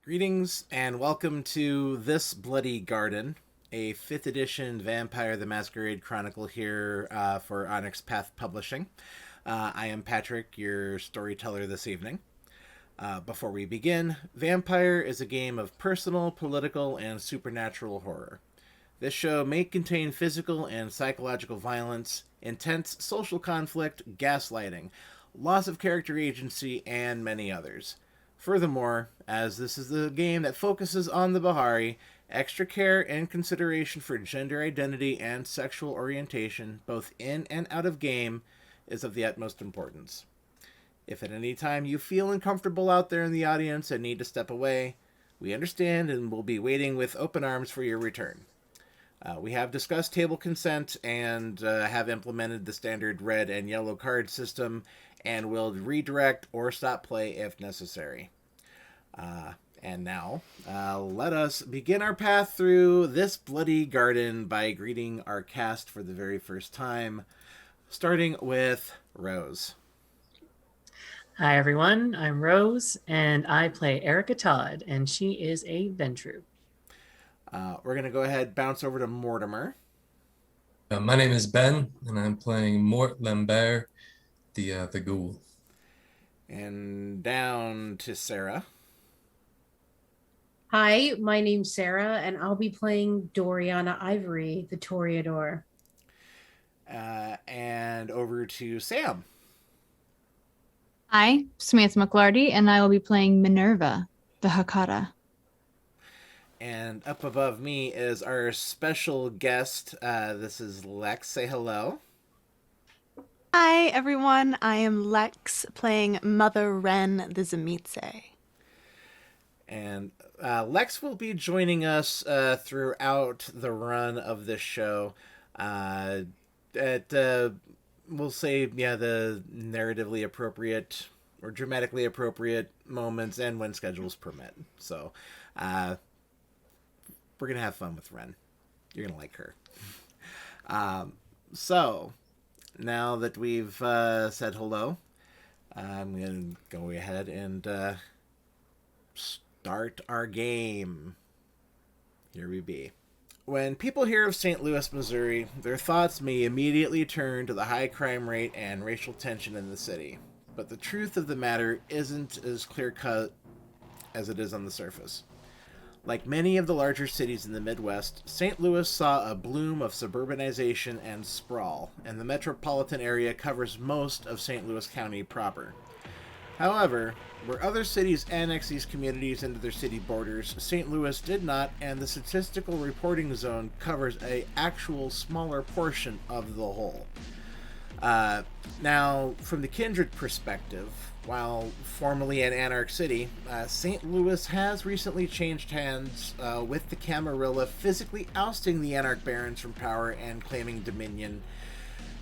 Greetings and welcome to This Bloody Garden, a 5th edition Vampire the Masquerade Chronicle here for Onyx Path Publishing. I am Patrick, your storyteller this evening. Before we begin, Vampire is a game of personal, political, and supernatural horror. This show may contain physical and psychological violence, intense social conflict, gaslighting, loss of character agency, and many others. Furthermore, as this is the game that focuses on the Bahari, extra care and consideration for gender identity and sexual orientation, both in and out of game, is of the utmost importance. If at any time you feel uncomfortable out there in the audience and need to step away, we understand and will be waiting with open arms for your return. We have discussed table consent and have implemented the standard red and yellow card system and will redirect or stop play if necessary. And now, let us begin our path through this bloody garden by greeting our cast for the very first time, starting with Rose. Hi everyone, I'm Rose, and I play Erica Todd, and she is a Ventru. We're going to go ahead and bounce over to Mortimer. My name is Ben, and I'm playing Mort Lambert, the ghoul. And down to Sarah. Hi, my name's Sarah, and I'll be playing Doriana Ivory, the Toreador. And over to Sam. Hi, Samantha McLarty, and I will be playing Minerva, the Hakata. And up above me is our special guest. This is Lex. Say hello. Hi, everyone. I am Lex, playing Mother Wren the Zemitze. And Lex will be joining us throughout the run of this show. We'll say, the narratively appropriate or dramatically appropriate moments and when schedules permit. So, we're going to have fun with Ren. You're going to like her. So, now that we've said hello, I'm going to go ahead and start our game. Here we be. When people hear of St. Louis, Missouri, their thoughts may immediately turn to the high crime rate and racial tension in the city. But the truth of the matter isn't as clear-cut as it is on the surface. Like many of the larger cities in the Midwest, St. Louis saw a bloom of suburbanization and sprawl, and the metropolitan area covers most of St. Louis County proper. However, where other cities annex these communities into their city borders, St. Louis did not, and the statistical reporting zone covers an actual smaller portion of the whole. Now, from the Kindred perspective, while formerly an anarch city, St. Louis has recently changed hands with the Camarilla physically ousting the anarch barons from power and claiming dominion.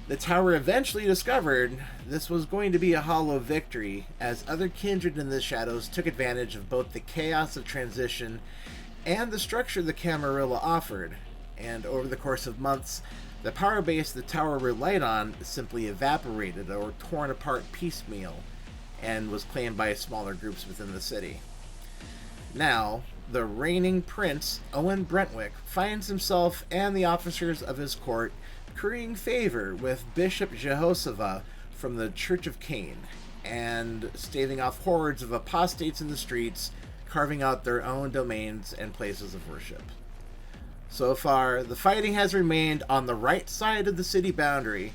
The Tower eventually discovered this was going to be a hollow victory, as other Kindred in the shadows took advantage of both the chaos of transition and the structure the Camarilla offered, and over the course of months, the power base the Tower relied on simply evaporated or torn apart piecemeal, and was claimed by smaller groups within the city. Now, the reigning prince, Owen Brentwick, finds himself and the officers of his court currying favor with Bishop Jehoshaphat from the Church of Cain, and staving off hordes of apostates in the streets, carving out their own domains and places of worship. So far, the fighting has remained on the right side of the city boundary,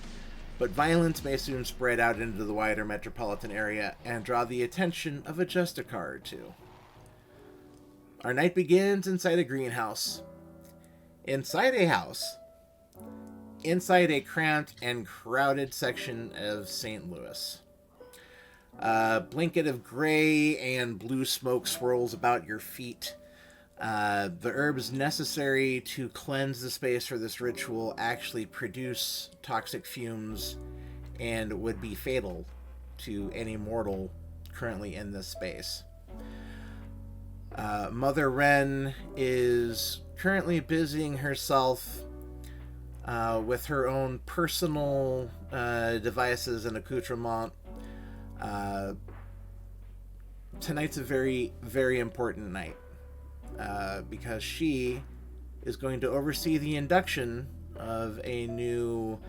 but violence may soon spread out into the wider metropolitan area and draw the attention of a Justicar or two. Our night begins inside a greenhouse. inside a house, inside a cramped and crowded section of St. Louis. A blanket of gray and blue smoke swirls about your feet. The herbs necessary to cleanse the space for this ritual actually produce toxic fumes and would be fatal to any mortal currently in this space. Mother Wren is currently busying herself with her own personal devices and accoutrement. Tonight's a very, very important night because she is going to oversee the induction of a new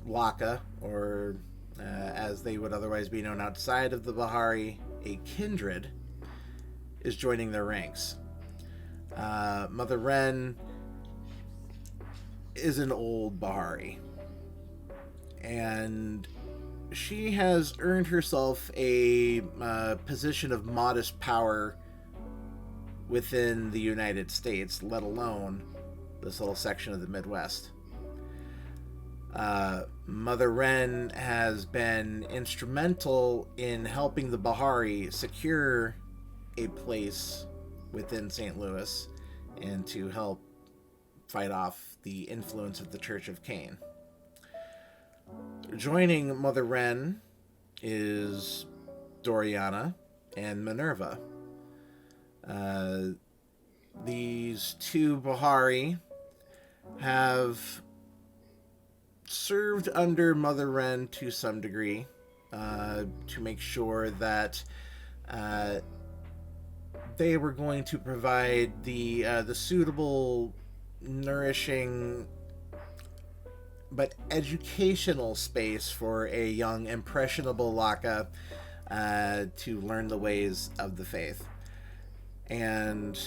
Waka, or as they would otherwise be known outside of the Bahari, a Kindred, is joining their ranks. Mother Wren is an old Bahari, and she has earned herself a position of modest power within the United States, let alone this little section of the Midwest. Mother Wren has been instrumental in helping the Bahari secure a place within St. Louis and to help fight off the influence of the Church of Cain. Joining Mother Wren is Doriana and Minerva. These two Bahari have served under Mother Wren to some degree to make sure that they were going to provide the suitable, nourishing, but educational space for a young, impressionable Laka to learn the ways of the faith. And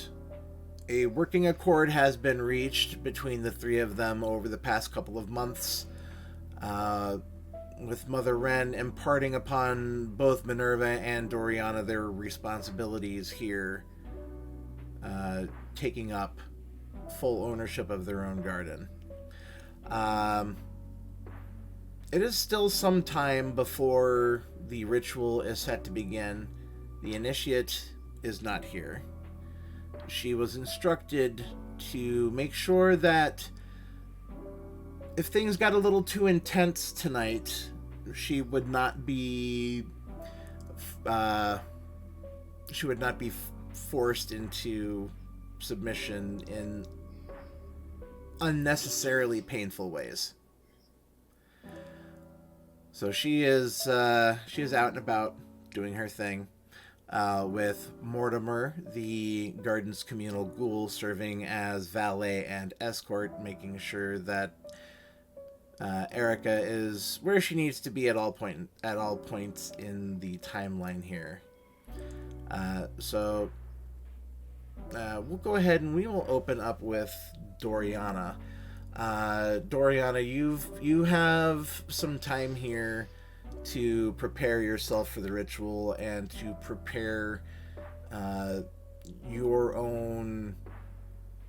a working accord has been reached between the three of them over the past couple of months, with Mother Wren imparting upon both Minerva and Doriana their responsibilities here, taking up full ownership of their own garden. It is still some time before the ritual is set to begin. The initiate is not here. She was instructed to make sure that if things got a little too intense tonight, she would not be forced into submission in unnecessarily painful ways. So she is out and about doing her thing, with Mortimer, the garden's communal ghoul, serving as valet and escort, making sure that Erica is where she needs to be at all points in the timeline here. So we'll go ahead and we will open up with Doriana. Doriana, you have some time here to prepare yourself for the ritual and to prepare your own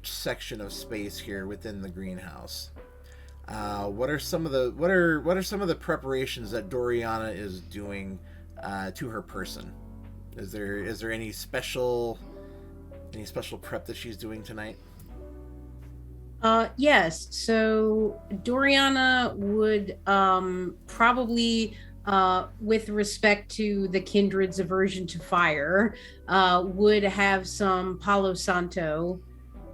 section of space here within the greenhouse. What are some of the preparations that Doriana is doing to her person? Is there any special prep that she's doing tonight? Yes. So Doriana would probably, with respect to the Kindred's aversion to fire, would have some Palo Santo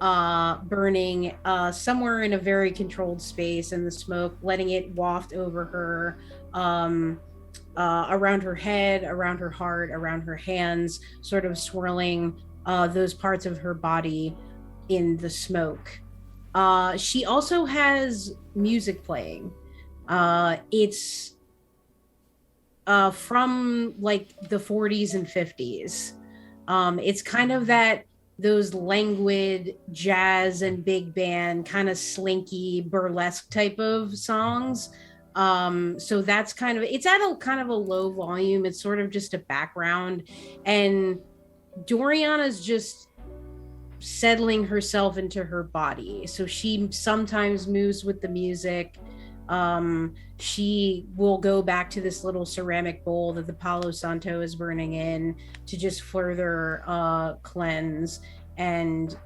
burning somewhere in a very controlled space in the smoke, letting it waft over her, around her head, around her heart, around her hands, sort of swirling those parts of her body in the smoke. She also has music playing. It's from like the 40s and 50s. It's kind of those languid jazz and big band, kind of slinky burlesque type of songs. So that's it's at a kind of a low volume. It's sort of just a background, and Doriana's just settling herself into her body. So she sometimes moves with the music. She will go back to this little ceramic bowl that the Palo Santo is burning in to just further cleanse and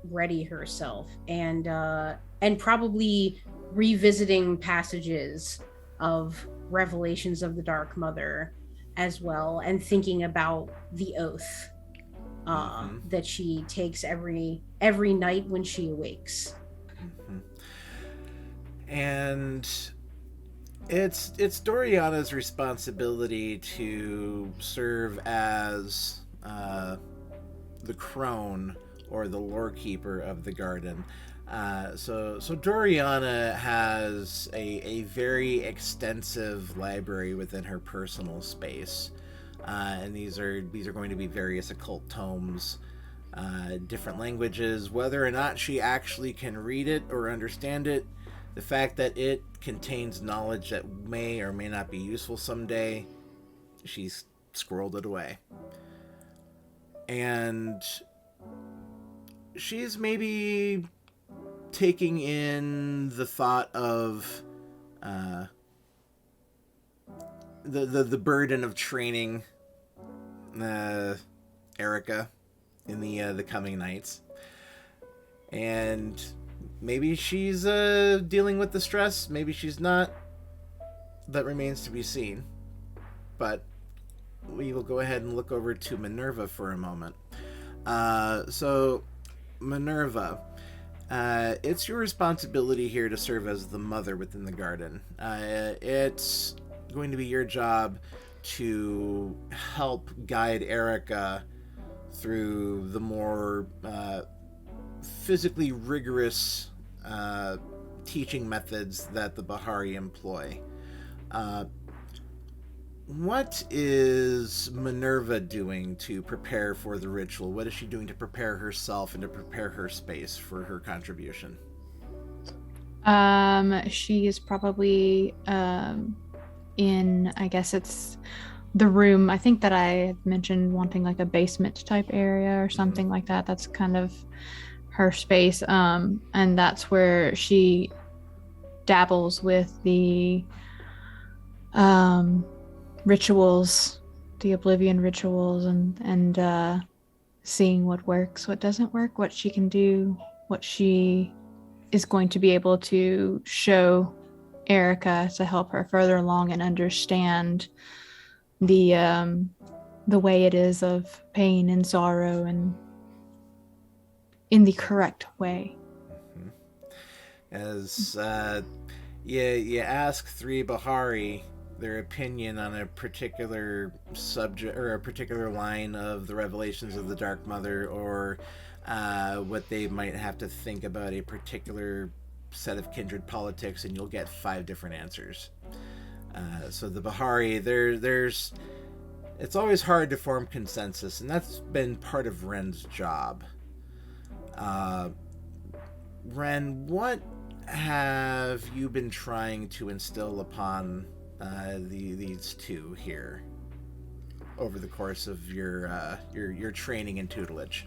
ready herself, and probably revisiting passages of Revelations of the Dark Mother as well, and thinking about the oath that she takes every night when she awakes. And it's Doriana's responsibility to serve as the crone, or the lore keeper of the garden. So Doriana has a very extensive library within her personal space, and these are going to be various occult tomes, different languages. Whether or not she actually can read it or understand it, the fact that it contains knowledge that may or may not be useful someday, she's squirreled it away. And she's maybe taking in the thought of the burden of training Erica in the coming nights, and maybe she's dealing with the stress, maybe she's not. That remains to be seen. But we will go ahead and look over to Minerva for a moment. So Minerva, it's your responsibility here to serve as the mother within the garden. It's going to be your job to help guide Erica through the more physically rigorous teaching methods that the Bahari employ. What is Minerva doing to prepare for the ritual? What is she doing to prepare herself and to prepare her space for her contribution? She is probably in, I guess it's the room. I think that I mentioned wanting like a basement type area or something like that. That's kind of her space. And that's where she dabbles with the rituals, the Oblivion rituals, and seeing what works, what doesn't work, what she can do, what she is going to be able to show Erica to help her further along and understand the way it is of pain and sorrow, and in the correct way. As you ask three Bahari their opinion on a particular subject or a particular line of the Revelations of the Dark Mother, or what they might have to think about a particular set of Kindred politics, and you'll get 5 different answers. So the Bahari, there's it's always hard to form consensus, and that's been part of Ren's job. Ren, what have you been trying to instill upon these two here over the course of your training and tutelage?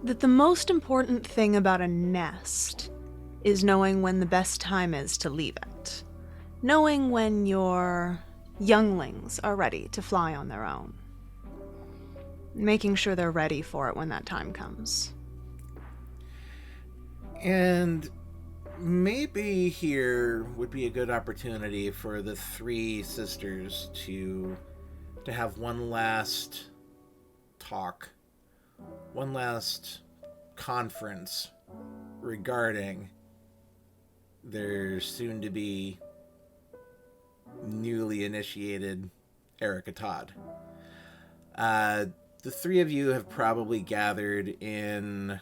That the most important thing about a nest is knowing when the best time is to leave it. Knowing when your younglings are ready to fly on their own. Making sure they're ready for it when that time comes. And maybe here would be a good opportunity for the 3 sisters to have one last talk, one last conference regarding their soon-to-be newly initiated Erica Todd. The 3 of you have probably gathered in...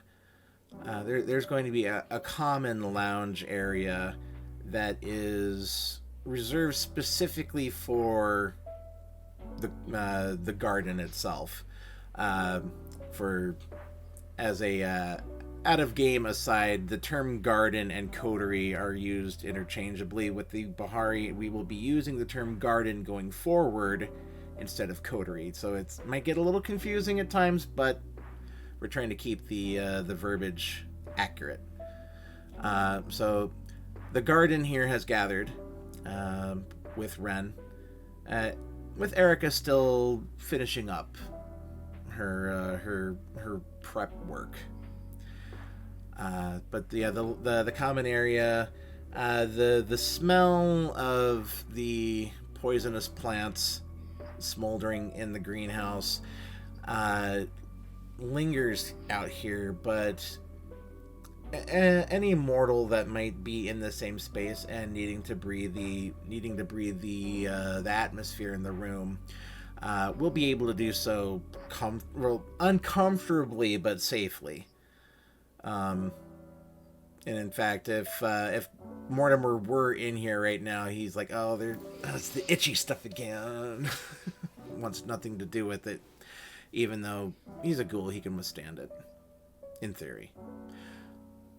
there's going to be a common lounge area that is reserved specifically for the garden itself. For as a out of game aside, the term garden and coterie are used interchangeably. With the Bahari, we will be using the term garden going forward instead of coterie. So it might get a little confusing at times, but we're trying to keep the verbiage accurate. So the garden here has gathered with Ren, with Erica still finishing up her prep work. But yeah, the common area, the smell of the poisonous plants smoldering in the greenhouse lingers out here, but any mortal that might be in the same space and needing to breathe the atmosphere in the room will be able to do so uncomfortably but safely. And in fact, if Mortimer were in here right now, he's like, "Oh, that's the itchy stuff again." Wants nothing to do with it, even though he's a ghoul, he can withstand it, in theory.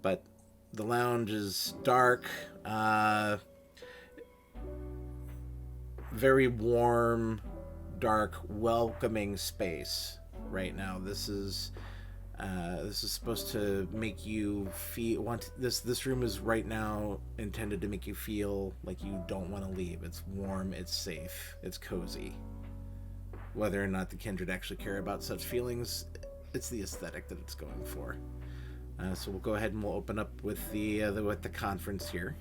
But the lounge is dark, very warm, dark, welcoming space right now. This is supposed to make you feel this room is right now intended to make you feel like you don't want to leave. It's warm, it's safe, it's cozy. Whether or not the Kindred actually care about such feelings, it's the aesthetic that it's going for. So we'll go ahead and we'll open up with the conference here.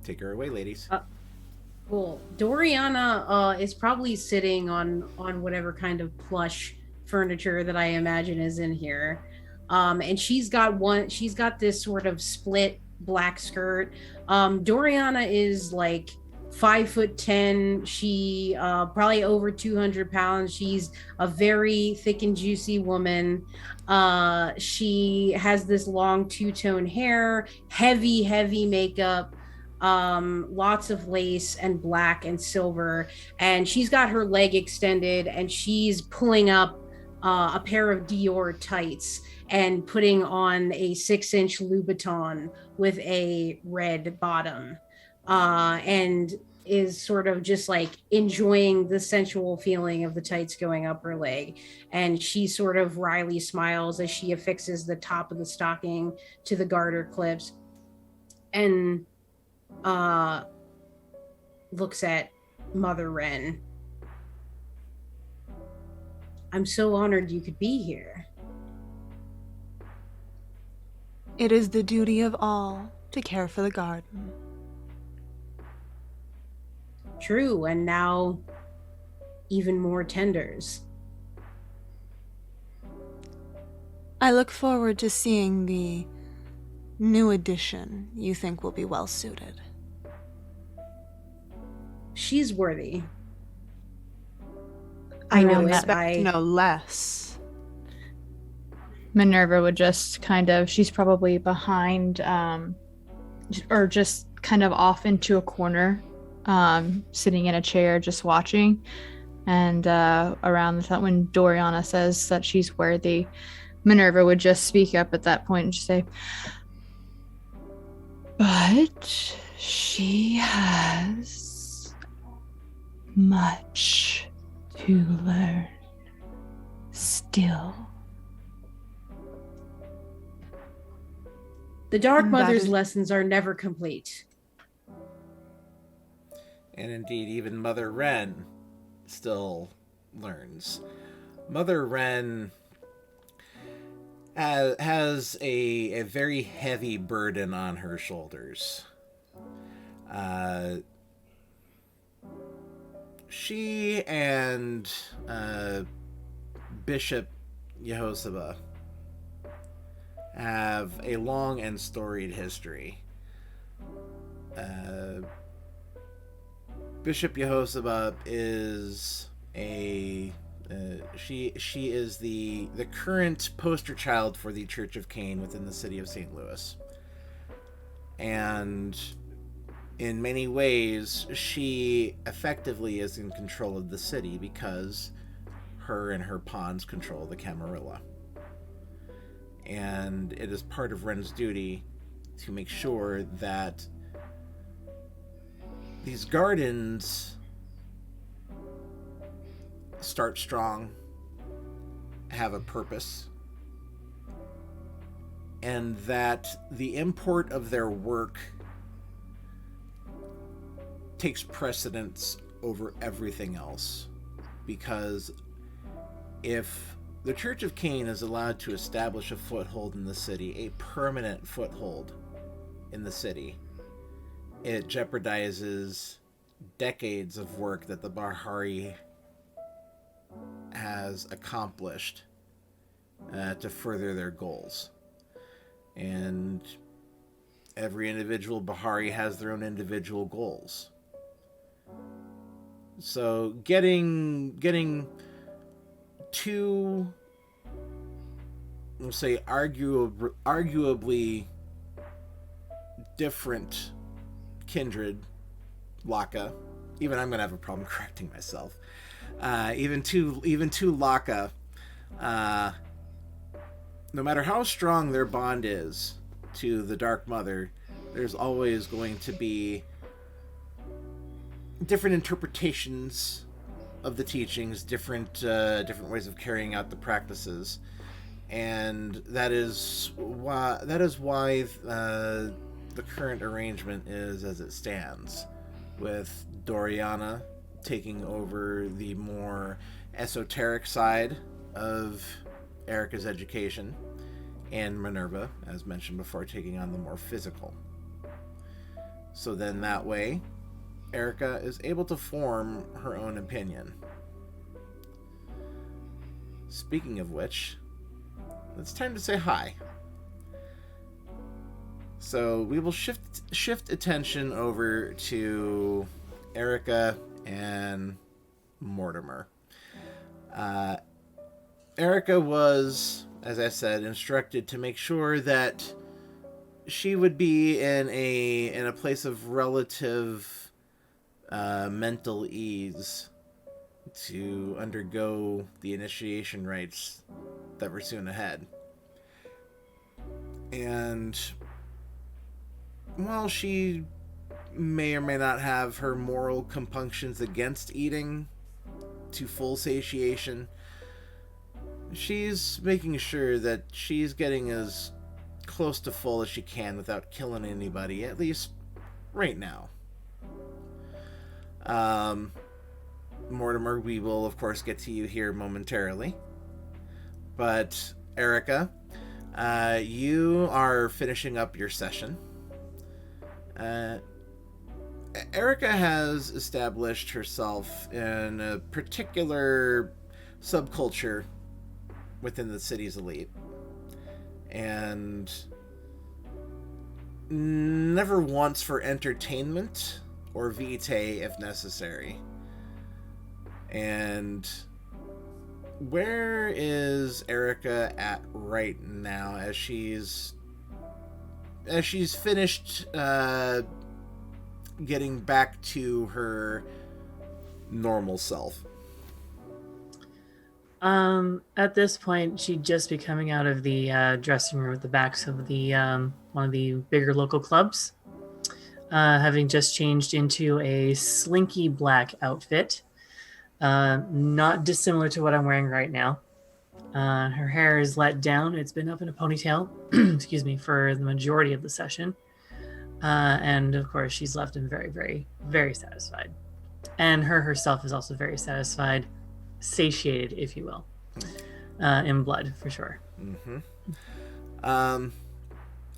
Take her away, ladies. Cool. Doriana is probably sitting on whatever kind of plush furniture that I imagine is in here. And she's got this sort of split black skirt. Doriana is like 5'10". She probably over 200 pounds. She's a very thick and juicy woman. She has this long two-tone hair, heavy makeup, lots of lace and black and silver, and she's got her leg extended and she's pulling up a pair of Dior tights and putting on a 6-inch Louboutin with a red bottom, and is sort of just like enjoying the sensual feeling of the tights going up her leg. And she sort of wryly smiles as she affixes the top of the stocking to the garter clips and looks at Mother Wren. I'm so honored you could be here. It is the duty of all to care for the garden. True, and now even more tenders. I look forward to seeing the new addition you think will be well suited. She's worthy. I know it. Expect no less. Minerva would just she's probably behind, or just kind of off into a corner, sitting in a chair, just watching. And around the time when Doriana says that she's worthy, Minerva would just speak up at that point and just say, "But she has much to learn still." The Dark Mother's lessons are never complete. And indeed, even Mother Wren still learns. Mother Wren has a very heavy burden on her shoulders. She and Bishop Yehoshua have a long and storied history. Bishop Yehoshua is she is the current poster child for the Church of Cain within the city of St. Louis. And in many ways, she effectively is in control of the city because her and her pawns control the Camarilla. And it is part of Wren's duty to make sure that these gardens start strong, have a purpose, and that the import of their work takes precedence over everything else. Because if the Church of Cain is allowed to establish a foothold in the city, a permanent foothold in the city, it jeopardizes decades of work that the Bahari has accomplished to further their goals. And every individual Bahari has their own individual goals. So getting two, we'll say, arguably different kindred, Laka. Even I'm gonna have a problem correcting myself. Even two Laka, no matter how strong their bond is to the Dark Mother, there's always going to be different interpretations of the teachings, different ways of carrying out the practices, and that is why the current arrangement is as it stands, with Doriana taking over the more esoteric side of Erica's education, and Minerva, as mentioned before, taking on the more physical. So then that way, Erica is able to form her own opinion. Speaking of which, it's time to say hi. So we will shift attention over to Erica and Mortimer. Erica was, as I said, instructed to make sure that she would be in a place of relative mental ease to undergo the initiation rites that were soon ahead. And while she may or may not have her moral compunctions against eating to full satiation, she's making sure that she's getting as close to full as she can without killing anybody, at least right now. Mortimer, we will of course get to you here momentarily. But Erica, you are finishing up your session. Erica has established herself in a particular subculture within the city's elite, and never once for entertainment or vitae if necessary. And where is Erica at right now as she's finished getting back to her normal self? At this point, she'd just be coming out of the dressing room at the backs of the one of the bigger local clubs, having just changed into a slinky black outfit, not dissimilar to what I'm wearing right now. Her hair is let down; it's been up in a ponytail, excuse me, for the majority of the session, and of course, she's left him very, very, very satisfied, and herself is also very satisfied. Satiated, if you will, in blood for sure. Mm-hmm.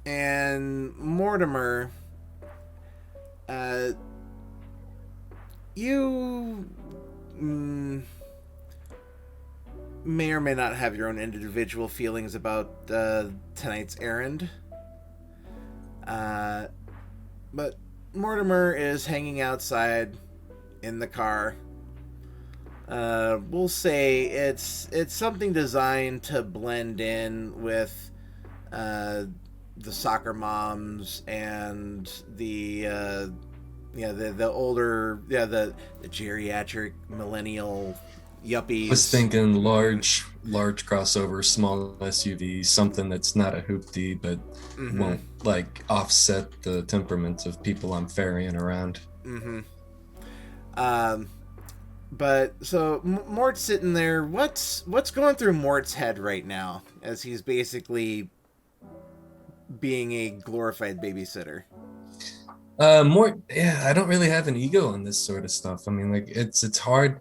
And Mortimer, you may or may not have your own individual feelings about tonight's errand, but Mortimer is hanging outside in the car. We'll say it's something designed to blend in with the soccer moms and the older, the geriatric millennial yuppies. I was thinking large crossover, small SUV, something that's not a hoopty but won't like offset the temperaments of people I'm ferrying around. But so Mort's sitting there. What's going through Mort's head right now as he's basically being a glorified babysitter? More, yeah, I don't really have an ego on this sort of stuff. I mean, like it's hard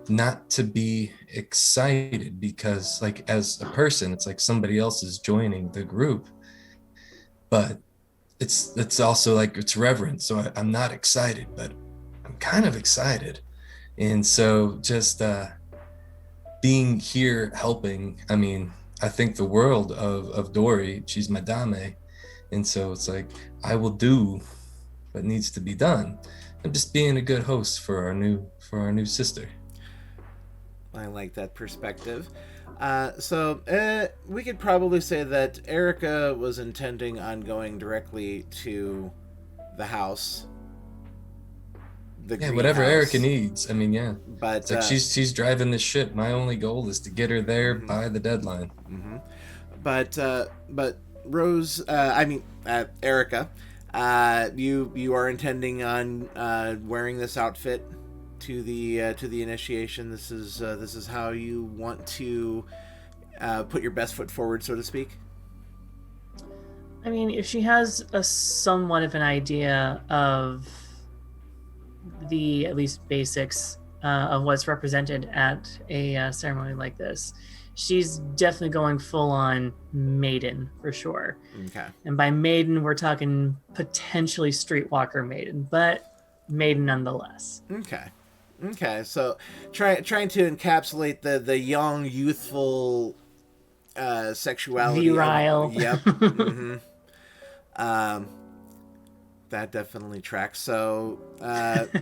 not to be excited because, like, as a person, it's like somebody else is joining the group, but it's also like it's reverent. So I'm not excited, but I'm kind of excited, and so just being here helping. I mean, I think the world of Dory. She's my dame, and so it's like I will do what needs to be done. I'm just being a good host for our new sister. I like that perspective. So we could probably say that Erica was intending on going directly to the house. Yeah, whatever Erica needs. I mean, yeah. But it's like she's driving this ship. My only goal is to get her there by the deadline. Mm-hmm. But Rose, Erica, you are intending on wearing this outfit to the initiation. This is how you want to put your best foot forward, so to speak. I mean, if she has a somewhat of an idea of the at least basics of what's represented at a ceremony like this, she's definitely going full on maiden for sure. Okay. And by maiden, we're talking potentially streetwalker maiden, but maiden nonetheless. Okay. So trying to encapsulate the young, youthful sexuality. Virile. Yep. Mm-hmm. That definitely tracks. So,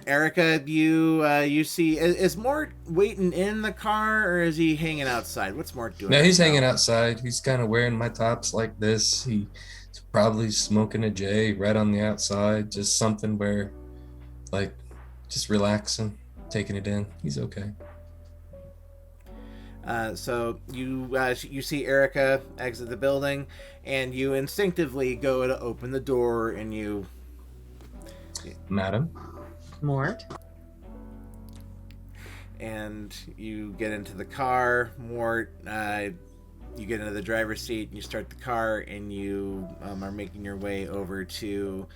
Erica, you see, is Mort waiting in the car or is he hanging outside? What's Mort doing? No, he's hanging outside. He's kind of wearing my tops like this. He's probably smoking a J right on the outside. Just something where, like, just relaxing, taking it in. He's okay. So you see Erica exit the building, and you instinctively go to open the door, and you... Madam? Mort? And you get into the car. Mort, you get into the driver's seat, and you start the car, and you are making your way over to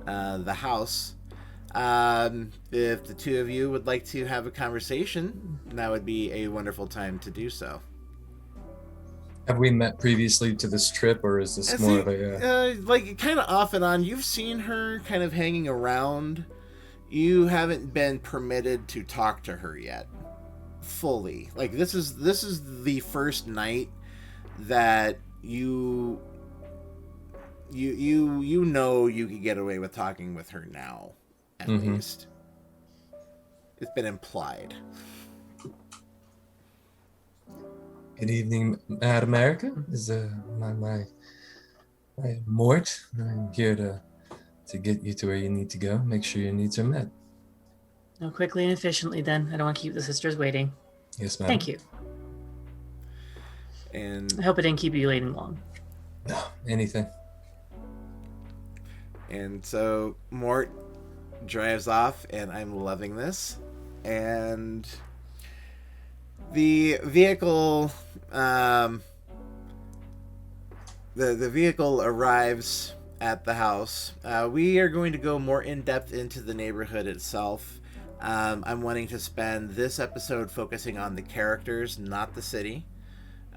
the house. If the two of you would like to have a conversation, that would be a wonderful time to do so. Have we met previously to this trip, or is this more of a... like, kind of off and on. You've seen her kind of hanging around. You haven't been permitted to talk to her yet. Fully. Like, this is the first night that you know you could get away with talking with her now. At least. It's been implied. Good evening, Madam Erica. Is my Mort. I'm here to get you to where you need to go. Make sure your needs are met. No, quickly and efficiently then. I don't want to keep the sisters waiting. Yes, ma'am. Thank you. And I hope it didn't keep you waiting long. No, anything. And so Mort drives off, and I'm loving this. And the vehicle, the vehicle arrives at the house. We are going to go more in depth into the neighborhood itself. I'm wanting to spend this episode focusing on the characters, not the city.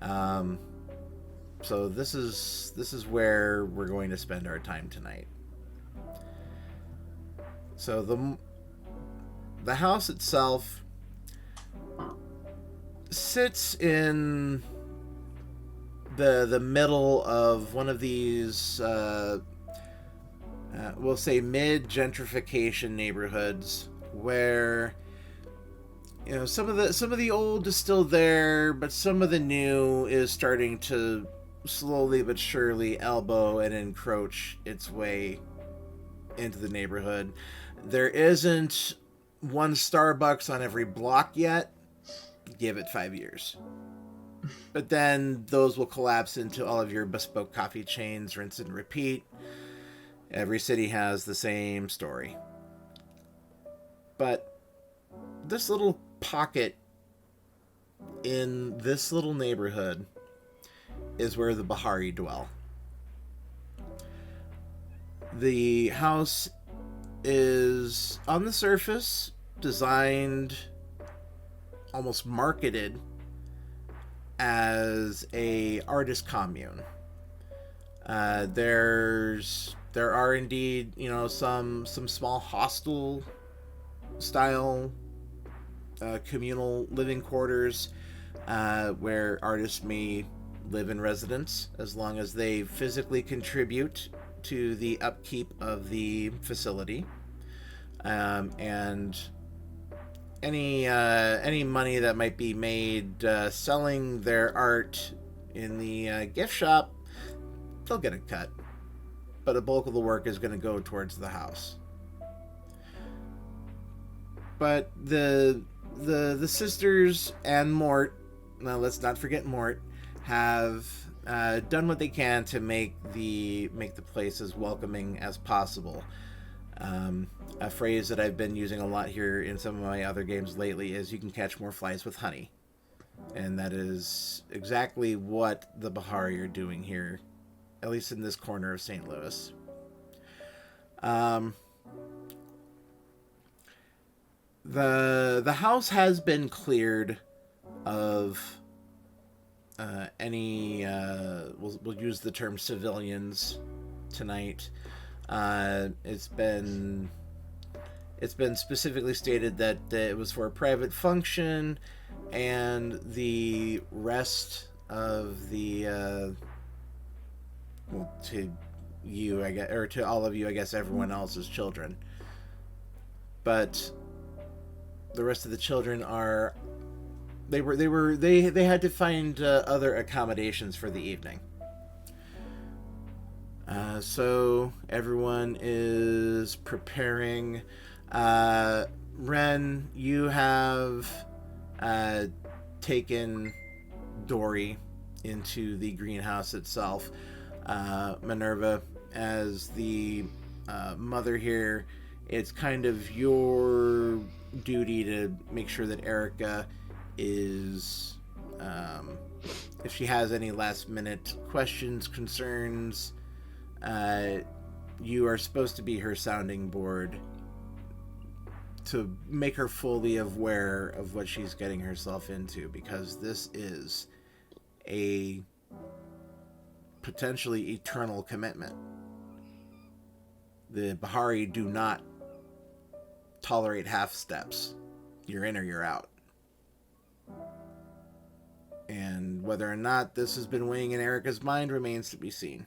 So this is where we're going to spend our time tonight. So the house itself sits in the middle of one of these we'll say mid gentrification neighborhoods where, you know, some of the old is still there, but some of the new is starting to slowly but surely elbow and encroach its way into the neighborhood. There isn't one Starbucks on every block yet. Give it 5 years. But then those will collapse into all of your bespoke coffee chains, rinse and repeat. Every city has the same story. But this little pocket in this little neighborhood is where the Bahari dwell. The house is, on the surface, designed, almost marketed as a artist commune. There are indeed, some small hostel style communal living quarters where artists may live in residence as long as they physically contribute to the upkeep of the facility, and any money that might be made selling their art in the gift shop, they'll get a cut, but a bulk of the work is going to go towards the house. But the sisters and Mort, now let's not forget Mort, have done what they can to make the place as welcoming as possible. A phrase that I've been using a lot here in some of my other games lately is "you can catch more flies with honey," and that is exactly what the Bahari are doing here, at least in this corner of St. Louis. The house has been cleared of any we'll use the term civilians tonight. It's been specifically stated that it was for a private function, and the rest of the to you, I guess, or to all of you, I guess, everyone else's children. But the rest of the children are they had to find other accommodations for the evening. So everyone is preparing. Ren, you have taken Dory into the greenhouse itself. Minerva, as the mother here, it's kind of your duty to make sure that Erica is, if she has any last minute questions, concerns, you are supposed to be her sounding board to make her fully aware of what she's getting herself into, because this is a potentially eternal commitment. The Bahari do not tolerate half steps. You're in or you're out. And whether or not this has been weighing in Erica's mind remains to be seen.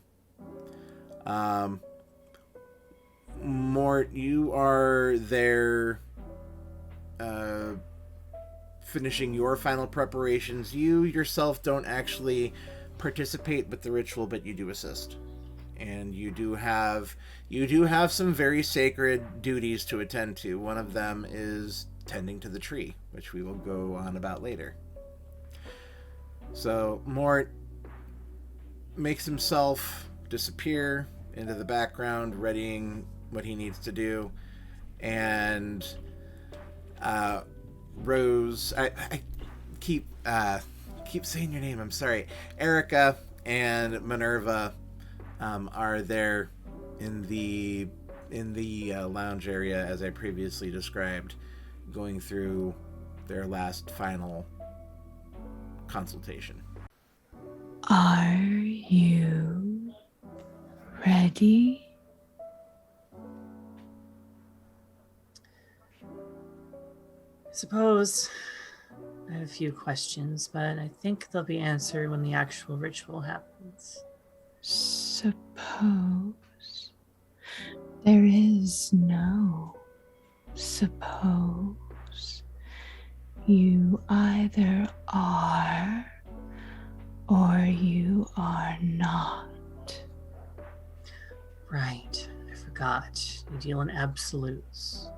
Mort, you are there finishing your final preparations. You yourself don't actually participate with the ritual, but you do assist. And you do have some very sacred duties to attend to. One of them is tending to the tree, which we will go on about later. So Mort makes himself disappear into the background, readying what he needs to do, and Rose, I keep saying your name, I'm sorry, Erica and Minerva are there in the lounge area, as I previously described, going through their last final consultation. Are you ready? I suppose I have a few questions, but I think they'll be answered when the actual ritual happens. Suppose there is no suppose. You either are or you are not. Right, I forgot. You deal in absolutes.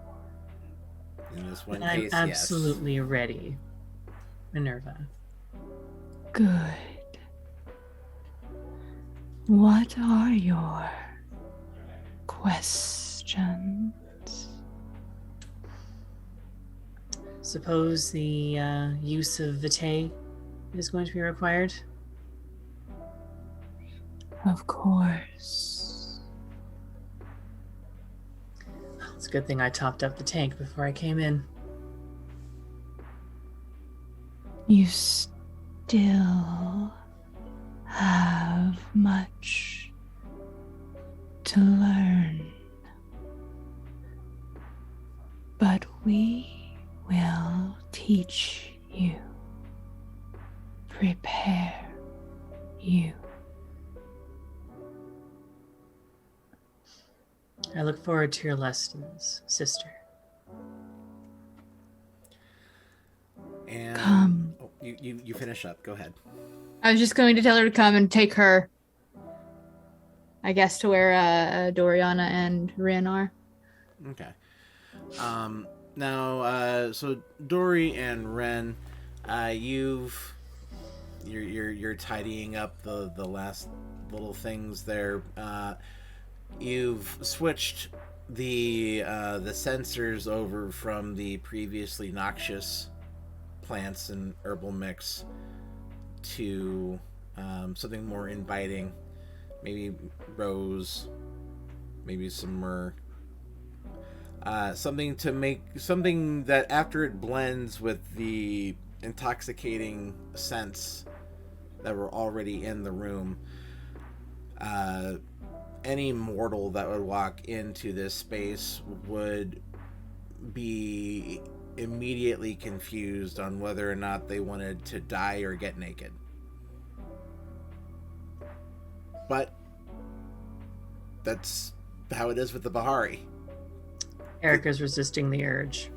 In this one And I'm case, absolutely ready, Minerva. Good. What are your questions? Suppose the use of vitae is going to be required? Of course. It's a good thing I topped up the tank before I came in. You still have much to learn. But we will teach you. Prepare you. I look forward to your lessons, sister. And Come. Oh, you finish up. Go ahead. I was just going to tell her to come and take her, I guess, to where Doriana and Rin are. Okay. Now, so Dory and Ren, you're tidying up the last little things there. You've switched the sensors over from the previously noxious plants and herbal mix to something more inviting. Maybe rose, maybe some myrrh. Something that after it blends with the intoxicating scents that were already in the room, any mortal that would walk into this space would be immediately confused on whether or not they wanted to die or get naked. But that's how it is with the Bahari. Erica's resisting the urge.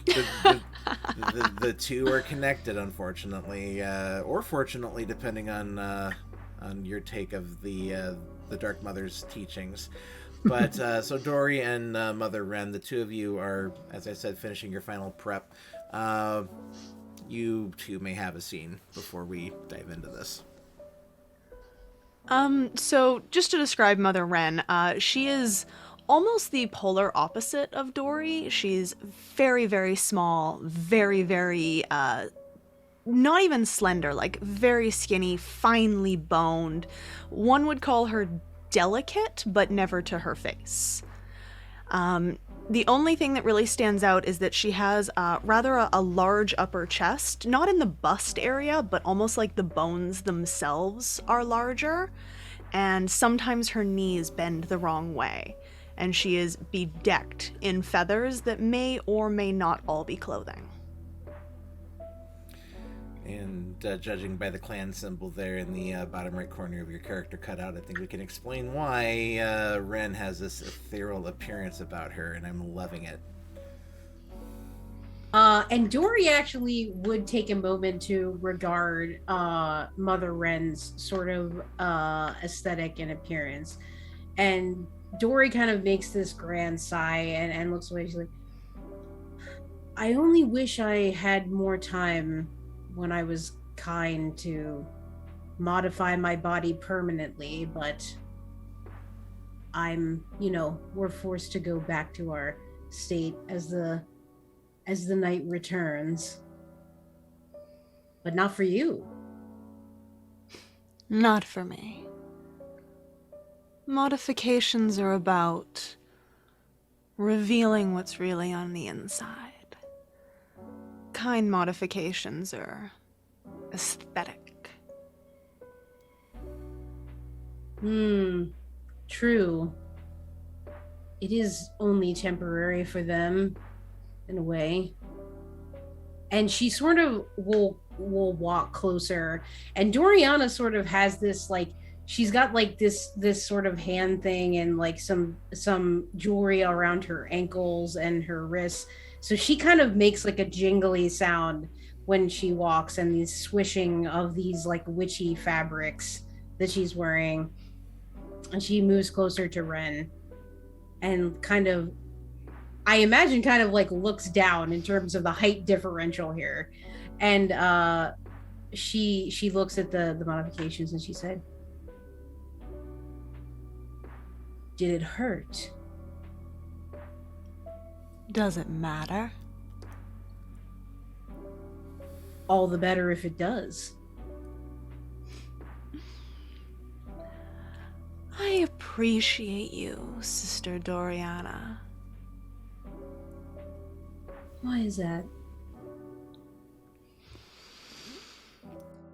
The two are connected, unfortunately, or fortunately, depending on your take of the Dark Mother's teachings. But so Dory and Mother Ren, the two of you are, as I said, finishing your final prep. You two may have a scene before we dive into this. So just to describe Mother Ren, she is almost the polar opposite of Dory. She's very, very small, very, very, not even slender, like very skinny, finely boned. One would call her delicate, but never to her face. The only thing that really stands out is that she has rather a large upper chest, not in the bust area, but almost like the bones themselves are larger, and sometimes her knees bend the wrong way, and she is bedecked in feathers that may or may not all be clothing. And judging by the clan symbol there in the bottom right corner of your character cutout, I think we can explain why Ren has this ethereal appearance about her, and I'm loving it. And Dory actually would take a moment to regard Mother Ren's sort of aesthetic and appearance. And Dory kind of makes this grand sigh and looks away. She's like, I only wish I had more time when I was kind to modify my body permanently, but we're forced to go back to our state as the night returns. But not for you. Not for me. Modifications are about revealing what's really on the inside. Kind modifications are aesthetic. True. It is only temporary for them, in a way. And she sort of will walk closer, and Doriana sort of has this, like, she's got like this sort of hand thing and like some jewelry around her ankles and her wrists. So she kind of makes like a jingly sound when she walks, and these swishing of these like witchy fabrics that she's wearing. And she moves closer to Ren and kind of, I imagine, kind of like looks down in terms of the height differential here. And she looks at the modifications and she said, did it hurt? Does it matter? all the better if it does. I appreciate you, Sister Doriana. Why is that?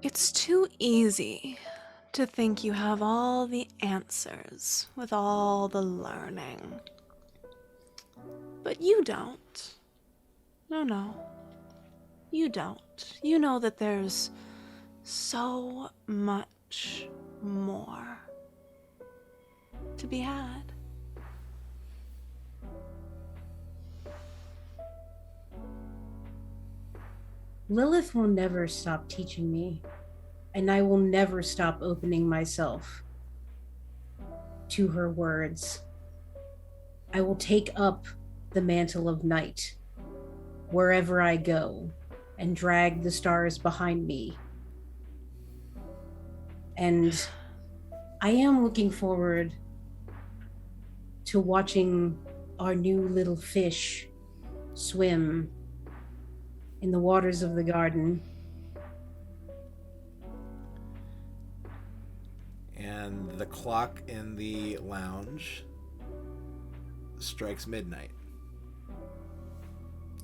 It's too easy to think you have all the answers with all the learning. But you don't. No. You don't. You know that there's so much more to be had. Lilith will never stop teaching me, and I will never stop opening myself to her words. I will take up the mantle of night wherever I go and drag the stars behind me. And I am looking forward to watching our new little fish swim in the waters of the garden. And the clock in the lounge strikes midnight.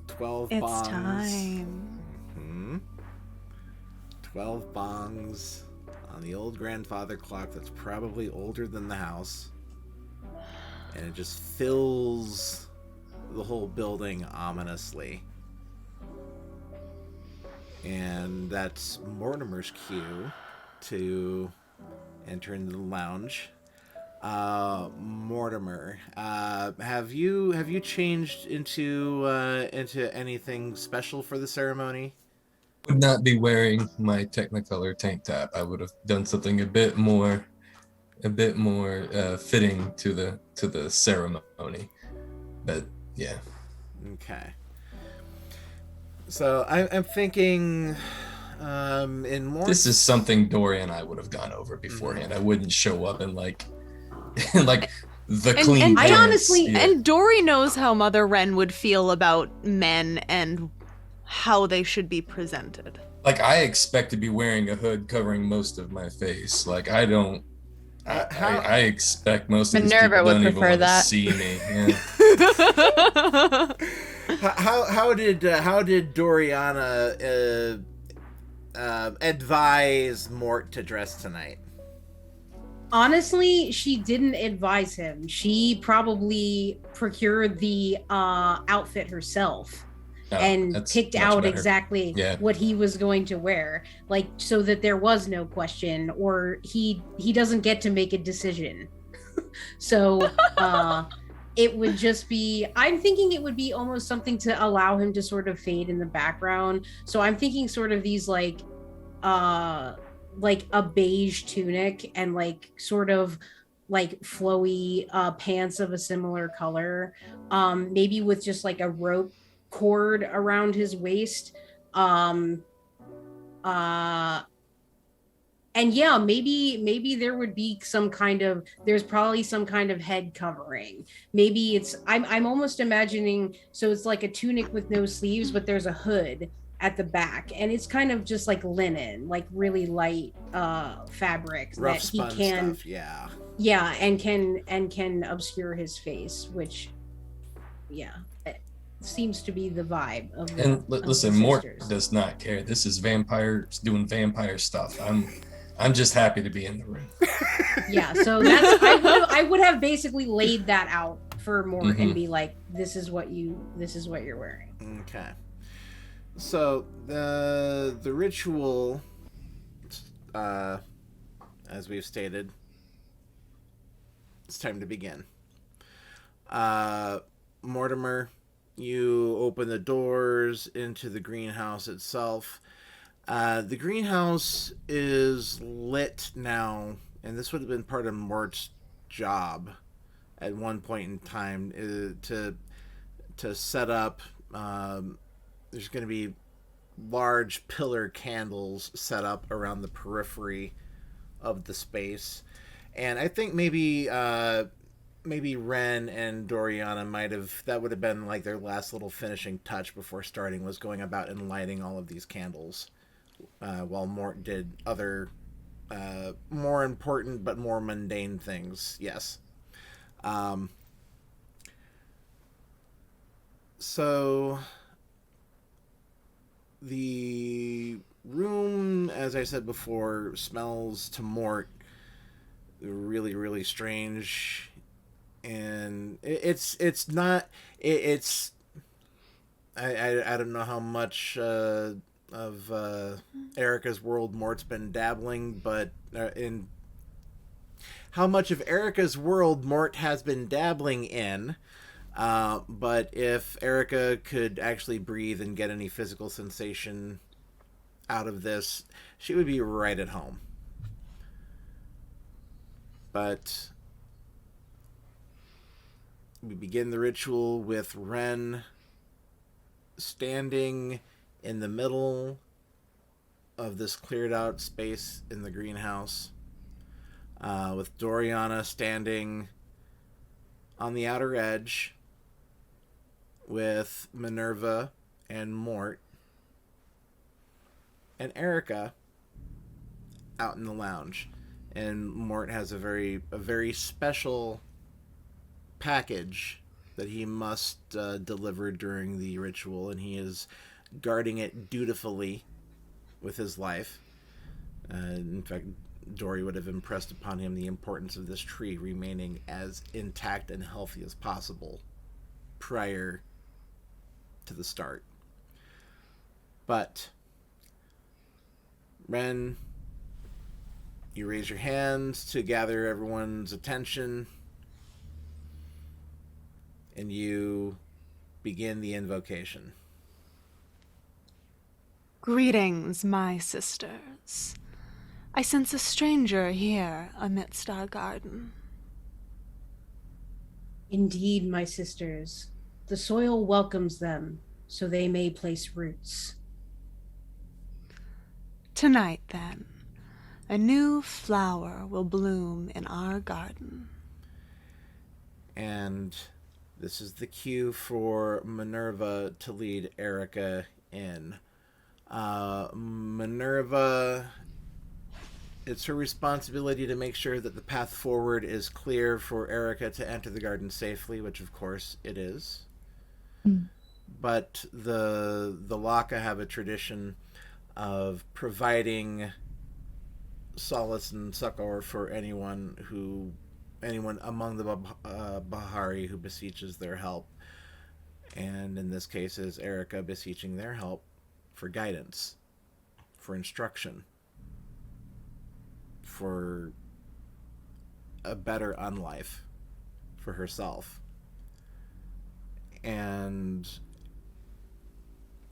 12 It's bongs. time. 12 bongs on the old grandfather clock that's probably older than the house. And it just fills the whole building ominously. And that's Mortimer's cue to enter into the lounge. Mortimer, have you changed into anything special for the ceremony? Would not be wearing my Technicolor tank top. I would have done something a bit more fitting to the ceremony. But yeah. Okay. So I'm thinking, in more. This is something Dory and I would have gone over beforehand. I wouldn't show up and like the clean and pants. I honestly- Yeah. And Dory knows how Mother Wren would feel about men and how they should be presented. Like, I expect to be wearing a hood covering most of my face. Like, I don't. I expect most of these Minerva people would don't even prefer want to that. see me. Yeah. How did Doriana advise Mort to dress tonight? Honestly, she didn't advise him. She probably procured the outfit herself No, and that's picked much out better. exactly Yeah. what he was going to wear, like, so that there was no question, or he doesn't get to make a decision. So it would just be, I'm thinking it would be almost something to allow him to sort of fade in the background. So I'm thinking sort of these like a beige tunic and like sort of like flowy pants of a similar color, maybe with just like a rope cord around his waist, and yeah, maybe there would be there's probably some kind of head covering. Maybe it's, I'm almost imagining, so it's like a tunic with no sleeves, but there's a hood at the back, and it's kind of just like linen, like really light fabric Rough that he spun can stuff, yeah. yeah, and can obscure his face, which yeah, it seems to be the vibe of the, And of listen, the Mort sisters. does not care. This is vampires doing vampire stuff. I'm just happy to be in the room. Yeah, so that's I would have basically laid that out for Mort and Mhm. be like, this is what you're wearing. Okay. So the ritual, as we've stated, it's time to begin. Mortimer, you open the doors into the greenhouse itself. The greenhouse is lit now, and this would have been part of Mort's job at one point in time, to set up. There's going to be large pillar candles set up around the periphery of the space, and I think maybe Ren and Doriana that would have been like their last little finishing touch before starting, was going about and lighting all of these candles while Mort did other more important but more mundane things. Yes. So the room, as I said before, smells to Mort really, really strange, and it's not it's I don't know how much of Erica's world Mort's been dabbling, but in how much of Erica's world Mort has been dabbling in. But if Erica could actually breathe and get any physical sensation out of this, she would be right at home. But we begin the ritual with Ren standing in the middle of this cleared out space in the greenhouse, with Doriana standing on the outer edge, with Minerva and Mort, and Erica out in the lounge. And Mort has a very special package that he must deliver during the ritual, and he is guarding it dutifully with his life. In fact, Dory would have impressed upon him the importance of this tree remaining as intact and healthy as possible prior to the start. But Ren, you raise your hands to gather everyone's attention, and you begin the invocation. Greetings, my sisters. I sense a stranger here amidst our garden. Indeed, my sisters, the soil welcomes them, so they may place roots. Tonight, then, a new flower will bloom in our garden. And this is the cue for Minerva to lead Erica in. Minerva, it's her responsibility to make sure that the path forward is clear for Erica to enter the garden safely, which of course it is. But the Laka have a tradition of providing solace and succor for anyone among the Bahari who beseeches their help. And in this case is Erica beseeching their help for guidance, for instruction, for a better unlife for herself. And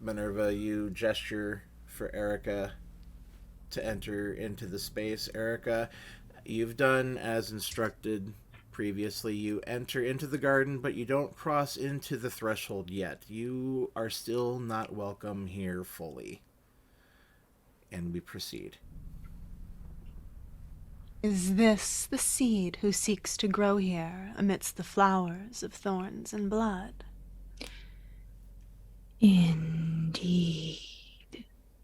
Minerva, you gesture for Erica to enter into the space. Erica, you've done as instructed previously. You enter into the garden, but you don't cross into the threshold yet. You are still not welcome here fully. And we proceed. Is this the seed who seeks to grow here amidst the flowers of thorns and blood? Indeed,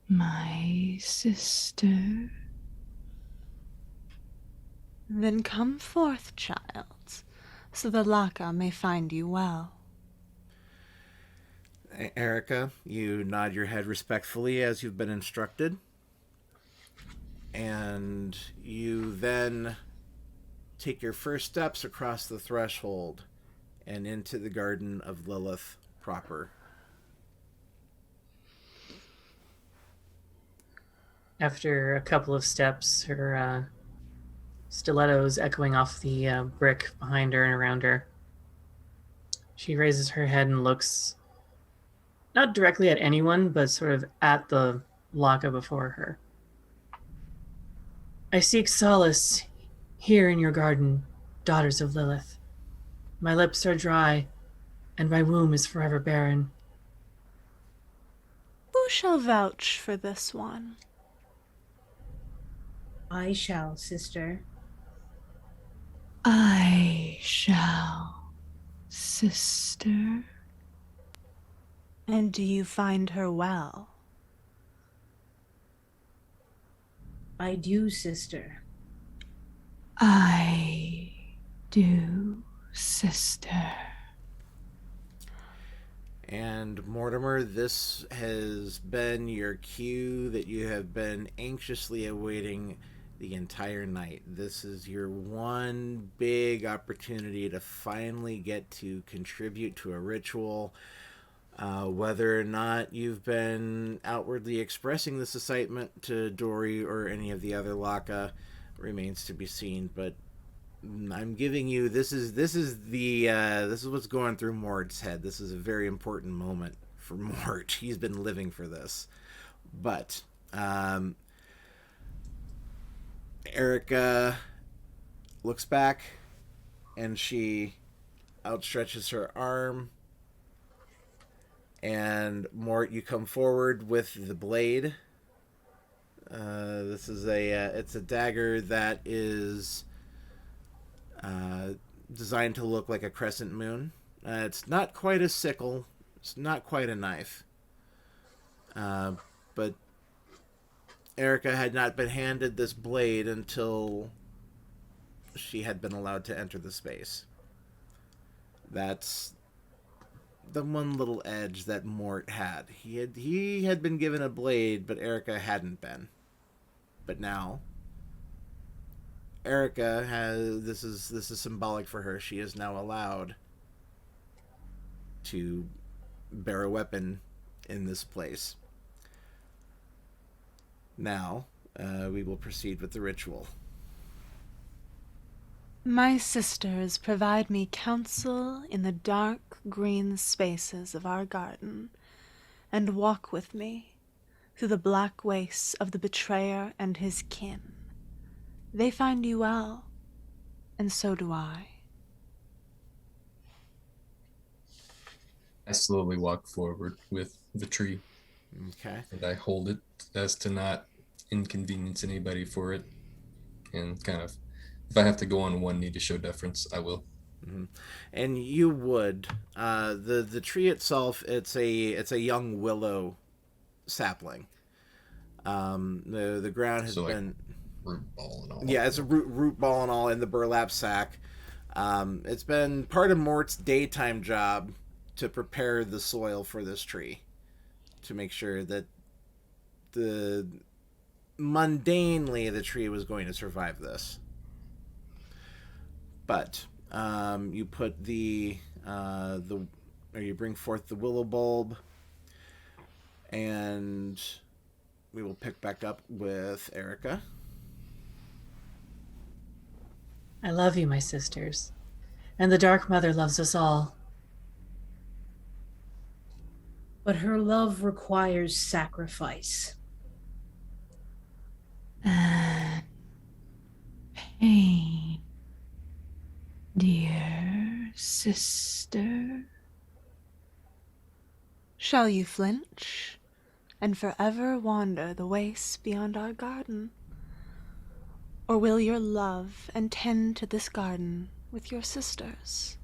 my sister. Then come forth, child, so the Laka may find you well. Erica, you nod your head respectfully as you've been instructed. And you then take your first steps across the threshold and into the Garden of Lilith proper. After a couple of steps, her stilettos echoing off the brick behind her and around her, she raises her head and looks not directly at anyone, but sort of at the Laka before her. I seek solace here in your garden, daughters of Lilith. My lips are dry, and my womb is forever barren. Who shall vouch for this one? I shall, sister. I shall, sister. And do you find her well? I do, sister. I do, sister. And Mortimer, this has been your cue that you have been anxiously awaiting the entire night. This is your one big opportunity to finally get to contribute to a ritual. Whether or not you've been outwardly expressing this excitement to Dory or any of the other Laka remains to be seen, but I'm giving you this is what's going through Mort's head. This is a very important moment for Mort. He's been living for this. But Erica looks back and she outstretches her arm, and Mort, you come forward with the blade. This is it's a dagger that is designed to look like a crescent moon. It's not quite a sickle. It's not quite a knife. But Erica had not been handed this blade until she had been allowed to enter the space. That's the one little edge that Mort had. He had been given a blade, but Erica hadn't been. But now Erica has this is symbolic for her. She is now allowed to bear a weapon in this place. Now, we will proceed with the ritual. My sisters provide me counsel in the dark green spaces of our garden, and walk with me through the black wastes of the betrayer and his kin. They find you well, and so do I. I slowly walk forward with the tree. Okay. And I hold it as to not inconvenience anybody for it. And kind of, if I have to go on one knee to show deference, I will. Mm-hmm. And you would. The tree itself, it's a young willow sapling. The ground has been root ball and all. Yeah, it's a root ball and all in the burlap sack. It's been part of Mort's daytime job to prepare the soil for this tree, to make sure that mundanely the tree was going to survive this. But you put you bring forth the willow bulb, and we will pick back up with Erica. I love you, my sisters, and the Dark Mother loves us all. But her love requires sacrifice. And pain, dear sister. Shall you flinch and forever wander the wastes beyond our garden? Or will your love and tend to this garden with your sisters?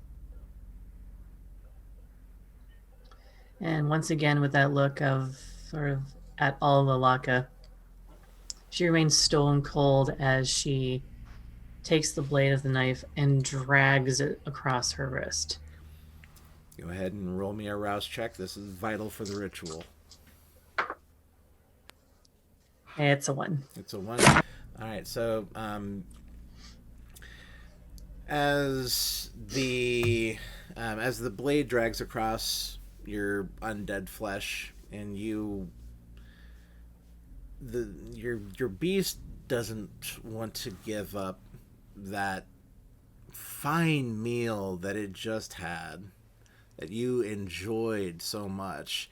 And once again, with that look of sort of at all the Laka, she remains stone cold as she takes the blade of the knife and drags it across her wrist. Go ahead and roll me a rouse check. This is vital for the ritual. It's a 1. It's a 1. All right, so as the blade drags across your undead flesh, and your beast doesn't want to give up that fine meal that it just had, that you enjoyed so much,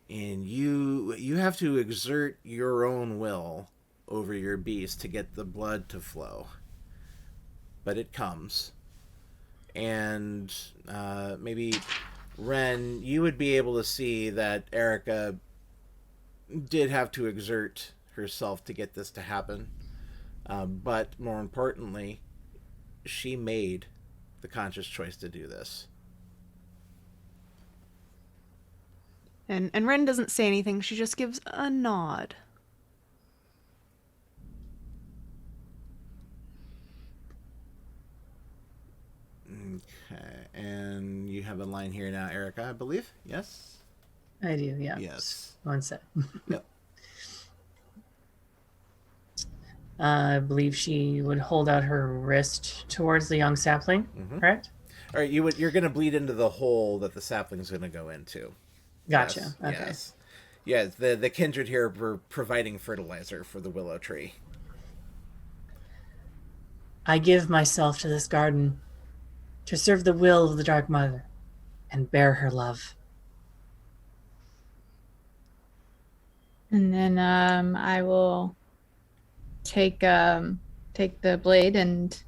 and you have to exert your own will over your beast to get the blood to flow. But it comes. And maybe, Ren, you would be able to see that Erica did have to exert herself to get this to happen. But more importantly, she made the conscious choice to do this. And Ren doesn't say anything. She just gives a nod. Okay, and you have a line here now, Erica, I believe. Yes. I do, yeah. Yes. One sec. Yep. I believe she would hold out her wrist towards the young sapling, correct? All right, you're going to bleed into the hole that the sapling's going to go into. Gotcha. Yes, Okay. yes. Yeah, the kindred here were providing fertilizer for the willow tree. I give myself to this garden to serve the will of the Dark Mother and bear her love. And then I will take the blade and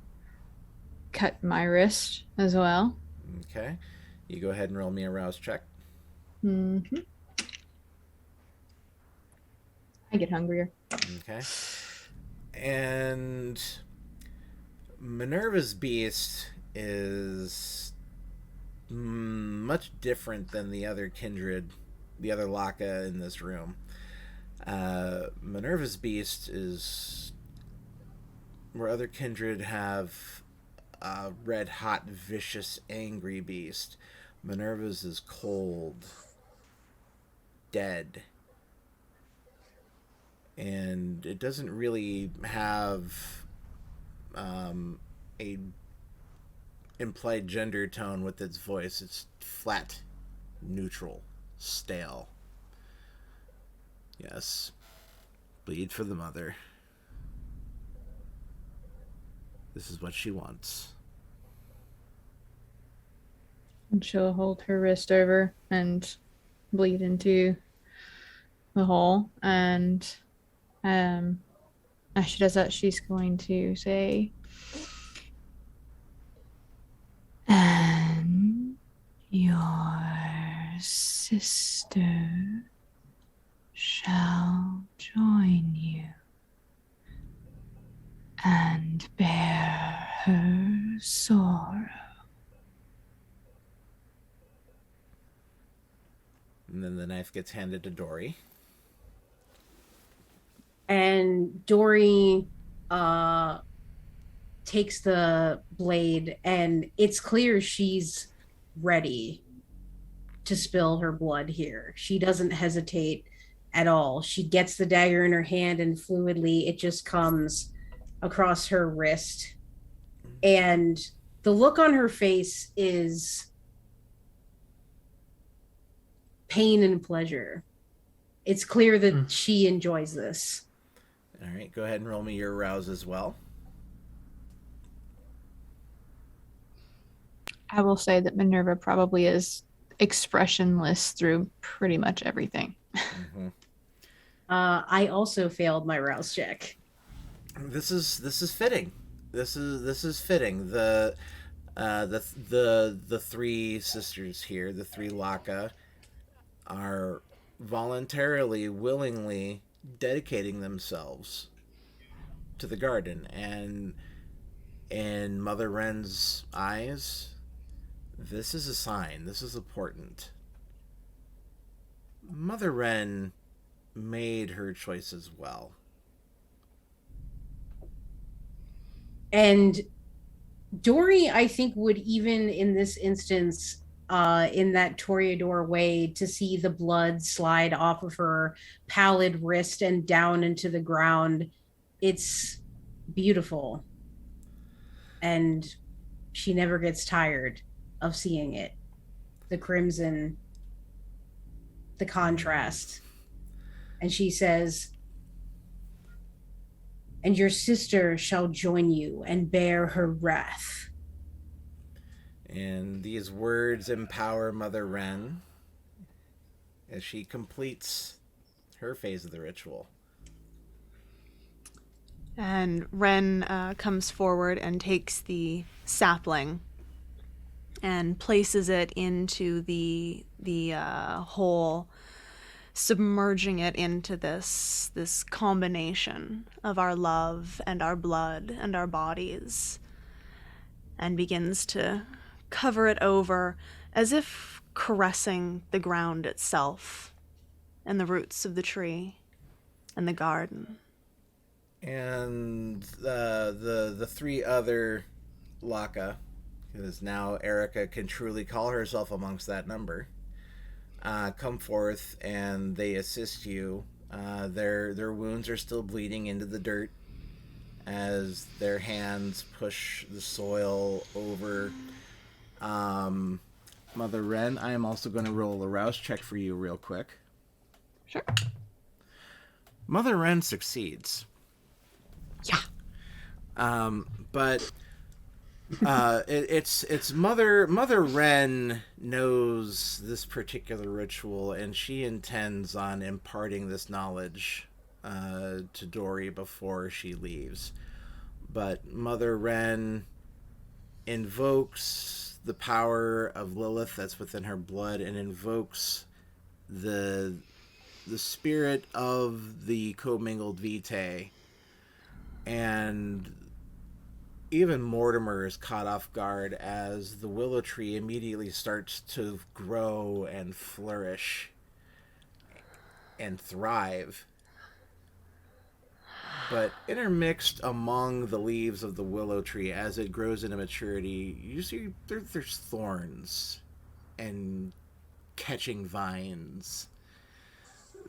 cut my wrist as well. Okay. You go ahead and roll me a rouse check. Mm-hmm. I get hungrier. Okay. And Minerva's beast is much different than the other kindred, the other Laka in this room. Minerva's beast is where other kindred have a red hot, vicious, angry beast. Minerva's is cold, dead, and it doesn't really have a implied gender tone with its voice. It's flat, neutral, stale. Yes. Bleed for the mother. This is what she wants. And she'll hold her wrist over and bleed into the hole. And as she does that, she's going to say, "And your sister shall join you and bear her sorrow." And then the knife gets handed to Dory. And Dory takes the blade, and it's clear she's ready to spill her blood here. She doesn't hesitate at all. She gets the dagger in her hand, and fluidly it just comes across her wrist. And the look on her face is pain and pleasure. It's clear that she enjoys this. All right, go ahead and roll me your rouse as well. I will say that Minerva probably is expressionless through pretty much everything. Mm-hmm. I also failed my rouse check. This is fitting. This is fitting. The three sisters here, the three Laka, are voluntarily, willingly dedicating themselves to the garden, and in Mother Wren's eyes, this is a sign. This is important. Mother Wren made her choices well. And Dory, I think, would even in this instance, in that Toreador way, to see the blood slide off of her pallid wrist and down into the ground. It's beautiful. And she never gets tired of seeing it. The crimson, the contrast. And she says, "And your sister shall join you and bear her wrath." And these words empower Mother Wren as she completes her phase of the ritual. And Wren comes forward and takes the sapling and places it into the hole, submerging it into this combination of our love and our blood and our bodies, and begins to cover it over as if caressing the ground itself and the roots of the tree and the garden. And the three other Laka because now Erica can truly call herself amongst that number, come forth and they assist you. Their wounds are still bleeding into the dirt as their hands push the soil over. Mother Wren, I am also going to roll a rouse check for you real quick. Sure. Mother Wren succeeds. Yeah. But it's Mother Wren knows this particular ritual, and she intends on imparting this knowledge to Dory before she leaves. But Mother Wren invokes the power of Lilith that's within her blood, and invokes the spirit of the commingled Vitae. And even Mortimer is caught off guard as the willow tree immediately starts to grow and flourish and thrive. But intermixed among the leaves of the willow tree as it grows into maturity, you see there's thorns and catching vines.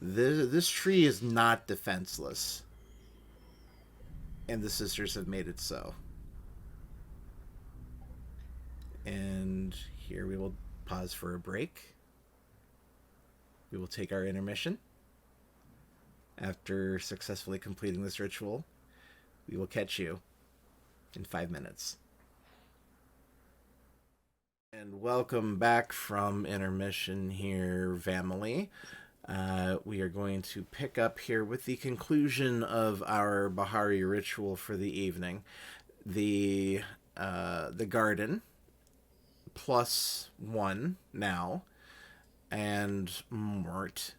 This tree is not defenseless, and the sisters have made it so. And here we will pause for a break. We will take our intermission. After successfully completing this ritual, we will catch you in 5 minutes. And welcome back from intermission here, family. We are going to pick up here with the conclusion of our Bahari ritual for the evening. The garden, +1 now, and Mort,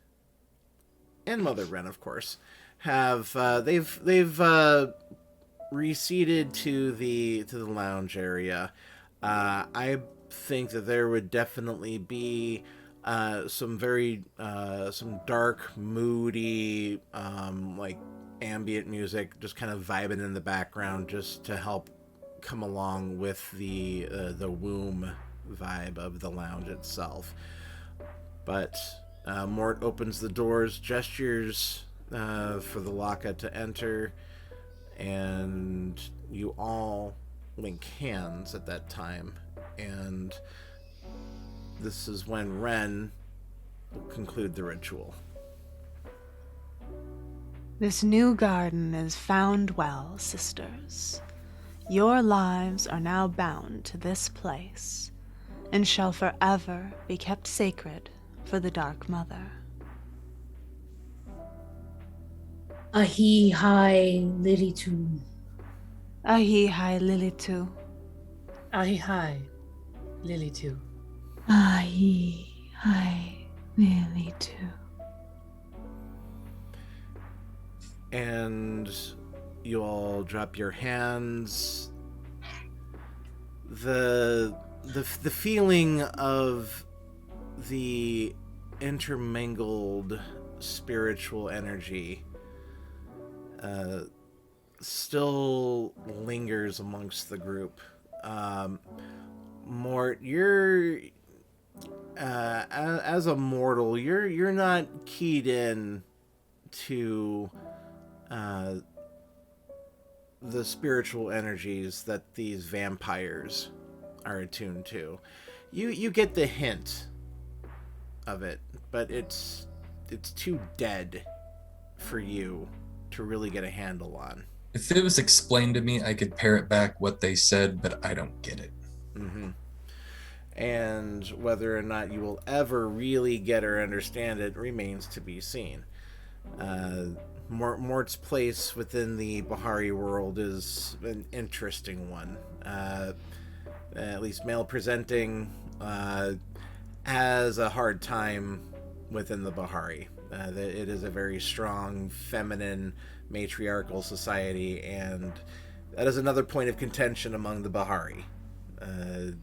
and Mother Wren, of course, have they've receded to the lounge area. I think that there would definitely be some dark, moody, like ambient music, just kind of vibing in the background, just to help come along with the womb vibe of the lounge itself. But Mort opens the doors, gestures for the Laka to enter, and you all link hands at that time. And this is when Wren will conclude the ritual. This new garden is found well, sisters. Your lives are now bound to this place, and shall forever be kept sacred for the Dark Mother. Ahi hai Lilitu. Ahi hai Lilitu. Ahi hi, Lilitu. Ahi hai Lilitu. And you all drop your hands. The feeling of the intermingled spiritual energy still lingers amongst the group. Mort, you're as a mortal, you're not keyed in to the spiritual energies that these vampires are attuned to. You get the hint of it, but it's too dead for you to really get a handle on. If it was explained to me, I could parrot back what they said, but I don't get it. Mm-hmm. And whether or not you will ever really get or understand it remains to be seen. Mort's place within the Bahari world is an interesting one. At least male presenting, has a hard time within the Bahari. It is a very strong, feminine, matriarchal society, and that is another point of contention among the Bahari. And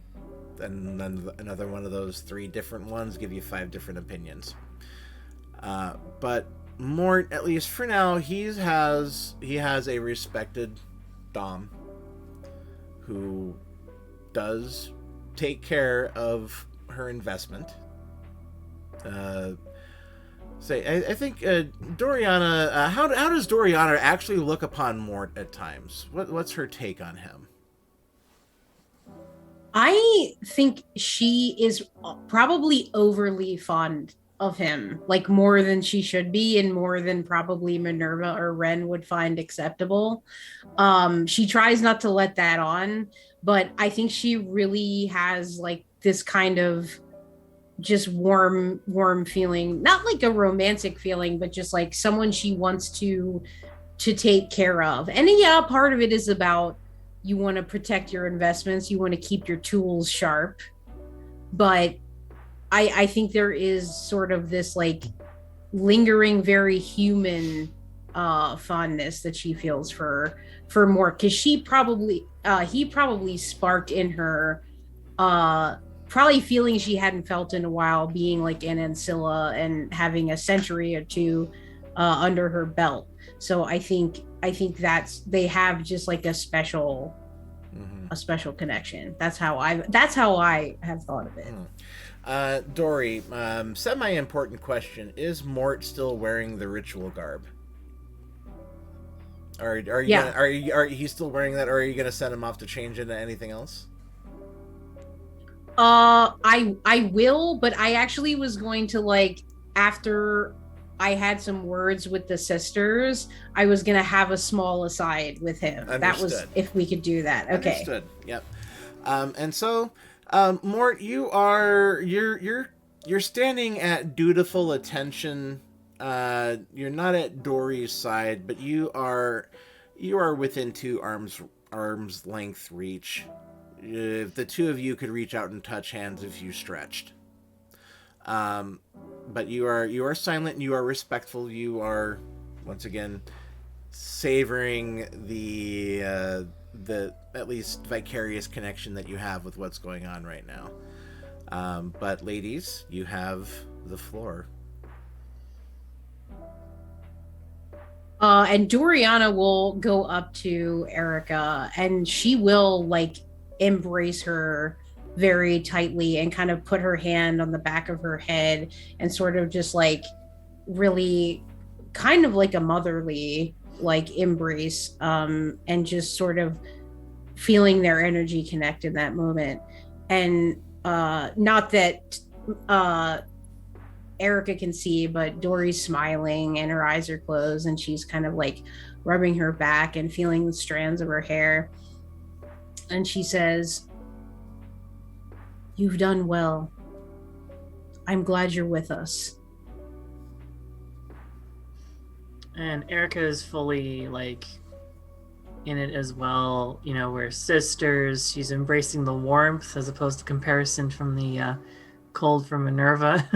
then another one of those 3 different ones give you 5 different opinions. But Mort, at least for now, he has a respected dom who does take care of her investment. I think Doriana. How does Doriana actually look upon Mort at times? What's her take on him? I think she is probably overly fond of him, like more than she should be, and more than probably Minerva or Ren would find acceptable. She tries not to let that on, but I think she really has like this kind of just warm feeling, not like a romantic feeling, but just like someone she wants to take care of. And yeah, part of it is about you want to protect your investments, you want to keep your tools sharp, but I think there is sort of this like lingering, very human fondness that she feels for Mort, because he probably sparked in her probably feelings she hadn't felt in a while, being like in Ancilla and having a century or two under her belt. So I think that's, they have just like a special connection. That's how I have thought of it. Dory, semi-important question: is Mort still wearing the ritual garb? Are you still wearing that, or are you gonna send him off to change into anything else? I will, but I actually was going to, like, after I had some words with the sisters, I was gonna have a small aside with him. Understood. That was if we could do that. Okay. Understood. Yep. And so, Mort, you're standing at dutiful attention. You're not at Dory's side, but you are within 2 arms length reach. If the 2 of you could reach out and touch hands if you stretched. But you are silent and you are respectful. You are, once again, savoring the at least vicarious connection that you have with what's going on right now. But ladies, you have the floor. And Doriana will go up to Erica, and she will like embrace her very tightly and kind of put her hand on the back of her head and sort of just like really kind of like a motherly like embrace, and just sort of feeling their energy connect in that moment. And not that Erica can see, but Dory's smiling and her eyes are closed, and she's kind of like rubbing her back and feeling the strands of her hair. And she says, "You've done well. I'm glad you're with us." And Erica is fully like in it as well. You know, we're sisters. She's embracing the warmth as opposed to comparison from the cold from Minerva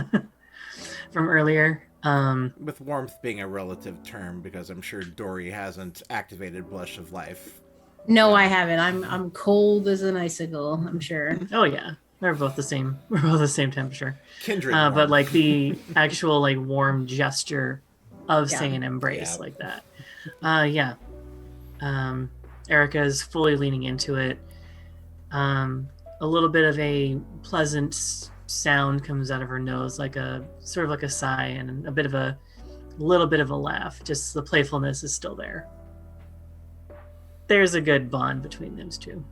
from earlier. With warmth being a relative term, because I'm sure Dory hasn't activated Blush of Life. No, I haven't. I'm cold as an icicle, I'm sure. Oh yeah, they're both the same. We're both the same temperature. Kindred. But like the actual like warm gesture of saying an embrace like that. Erica is fully leaning into it. A little bit of a pleasant sound comes out of her nose, like a sort of like a sigh and a little bit of a laugh. Just the playfulness is still there. There's a good bond between those two.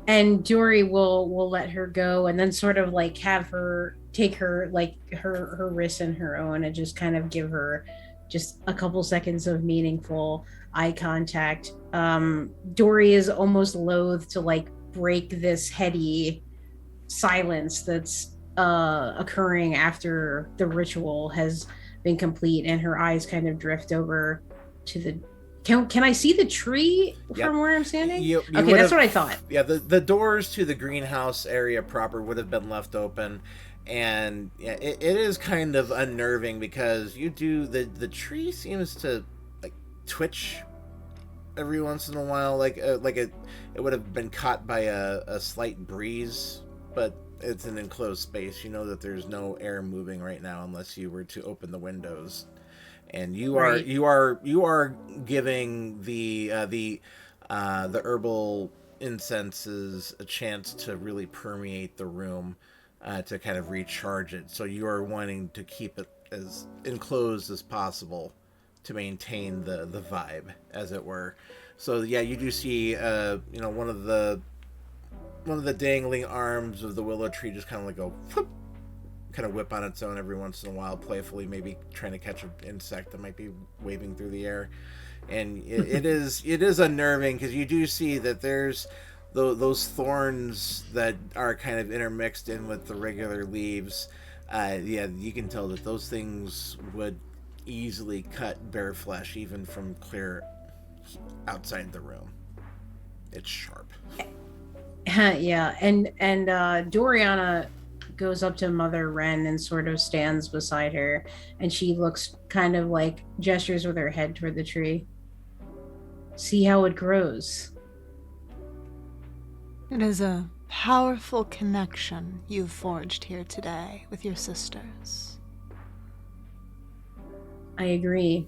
And Dory will let her go, and then sort of like have her take her like her wrist in her own and just kind of give her just a couple seconds of meaningful eye contact. Dory is almost loath to like break this heady silence that's occurring after the ritual has been complete, and her eyes kind of drift over to the Can I see the tree from where I'm standing? Okay, that's what I thought. Yeah, the doors to the greenhouse area proper would have been left open, and yeah, it is kind of unnerving because the tree seems to like twitch every once in a while, like it would have been caught by a slight breeze, but it's an enclosed space. You know that there's no air moving right now unless you were to open the windows. And you are giving the herbal incense is a chance to really permeate the room, to kind of recharge it. So you are wanting to keep it as enclosed as possible to maintain the vibe, as it were. So yeah, you do see one of the dangling arms of the willow tree just kind of like go whoop, kind of whip on its own every once in a while, playfully, maybe trying to catch an insect that might be waving through the air. And it is unnerving, because you do see that there's those thorns that are kind of intermixed in with the regular leaves. Yeah, you can tell that those things would easily cut bare flesh, even from clear outside the room. It's sharp. Yeah, and Doriana goes up to Mother Wren and sort of stands beside her, and she looks kind of like gestures with her head toward the tree. See how it grows. It is a powerful connection you've forged here today with your sisters. I agree.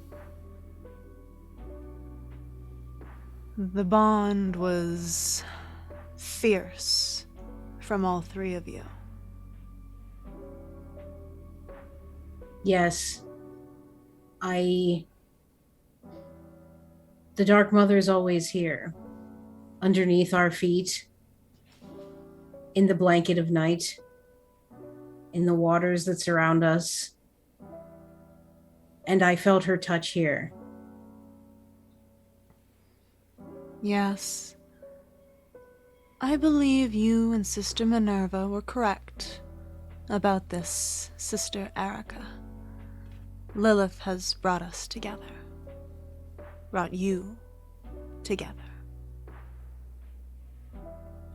The bond was fierce from all three of you. Yes. The Dark Mother's always here, underneath our feet, in the blanket of night, in the waters that surround us. And I felt her touch here. Yes. I believe you and Sister Minerva were correct about this, Sister Erica. Lilith has brought us together. Brought you together.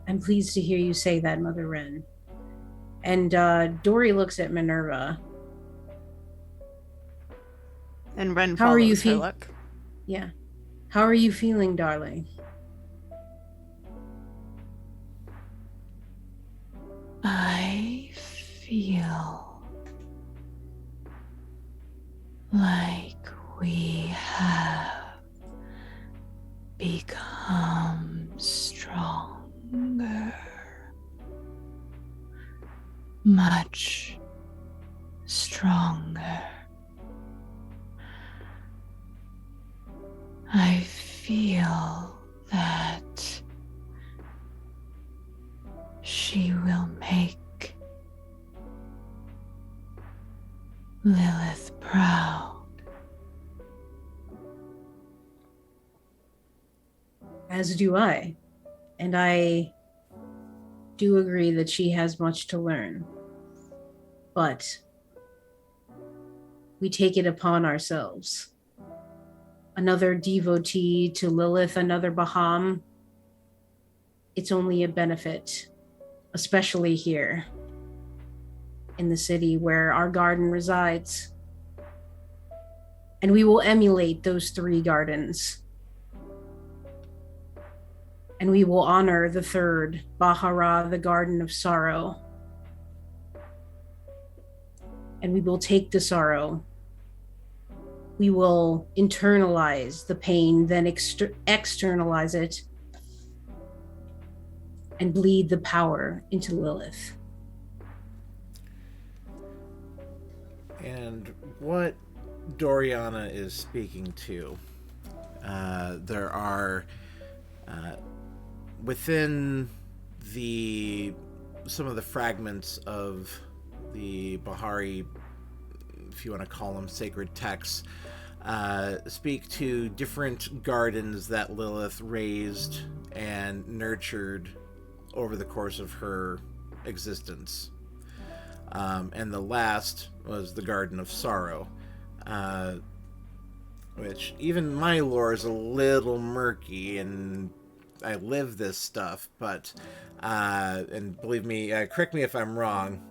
I'm pleased to hear you say that, Mother Wren. And Dory looks at Minerva. And Wren How are you follows her feel- look. Yeah. How are you feeling, darling? I feel like we have become stronger, much stronger. I feel that she will make Lilith proud. As do I. And I do agree that she has much to learn. But we take it upon ourselves. Another devotee to Lilith, another Baham. It's only a benefit, especially here in the city where our garden resides. And we will emulate those three gardens. And we will honor the third, Bahara, the Garden of Sorrow. And we will take the sorrow. We will internalize the pain, then externalize it, and bleed the power into Lilith. And what Doriana is speaking to, there are within some of the fragments of the Bahari, if you want to call them sacred texts, speak to different gardens that Lilith raised and nurtured over the course of her existence. And the last was the Garden of Sorrow, which even my lore is a little murky, and I live this stuff, but and believe me, correct me if I'm wrong,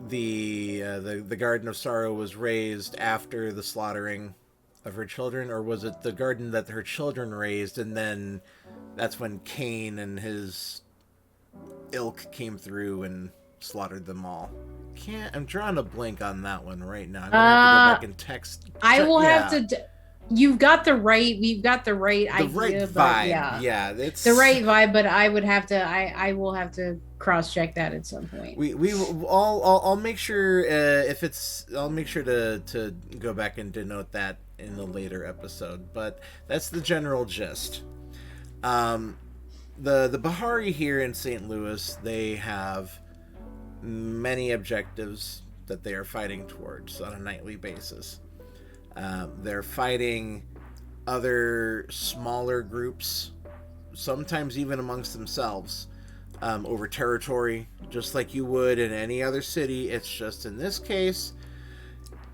the Garden of Sorrow was raised after the slaughtering of her children, or was it the garden that her children raised, and then that's when Cain and his ilk came through and slaughtered them all? I'm drawing a blank on that one right now. I'm gonna have to go back and text. I will yeah. have to. we've got the right The idea, right but vibe. yeah, It's the right vibe. But I would have to, I will have to cross check that at some point. I'll make sure if it's I'll make sure to go back and denote that in a later episode. But that's the general gist. The Bahari here in St. Louis, they have many objectives that they are fighting towards on a nightly basis. They're fighting other smaller groups, sometimes even amongst themselves, over territory, just like you would in any other city. It's just in this case,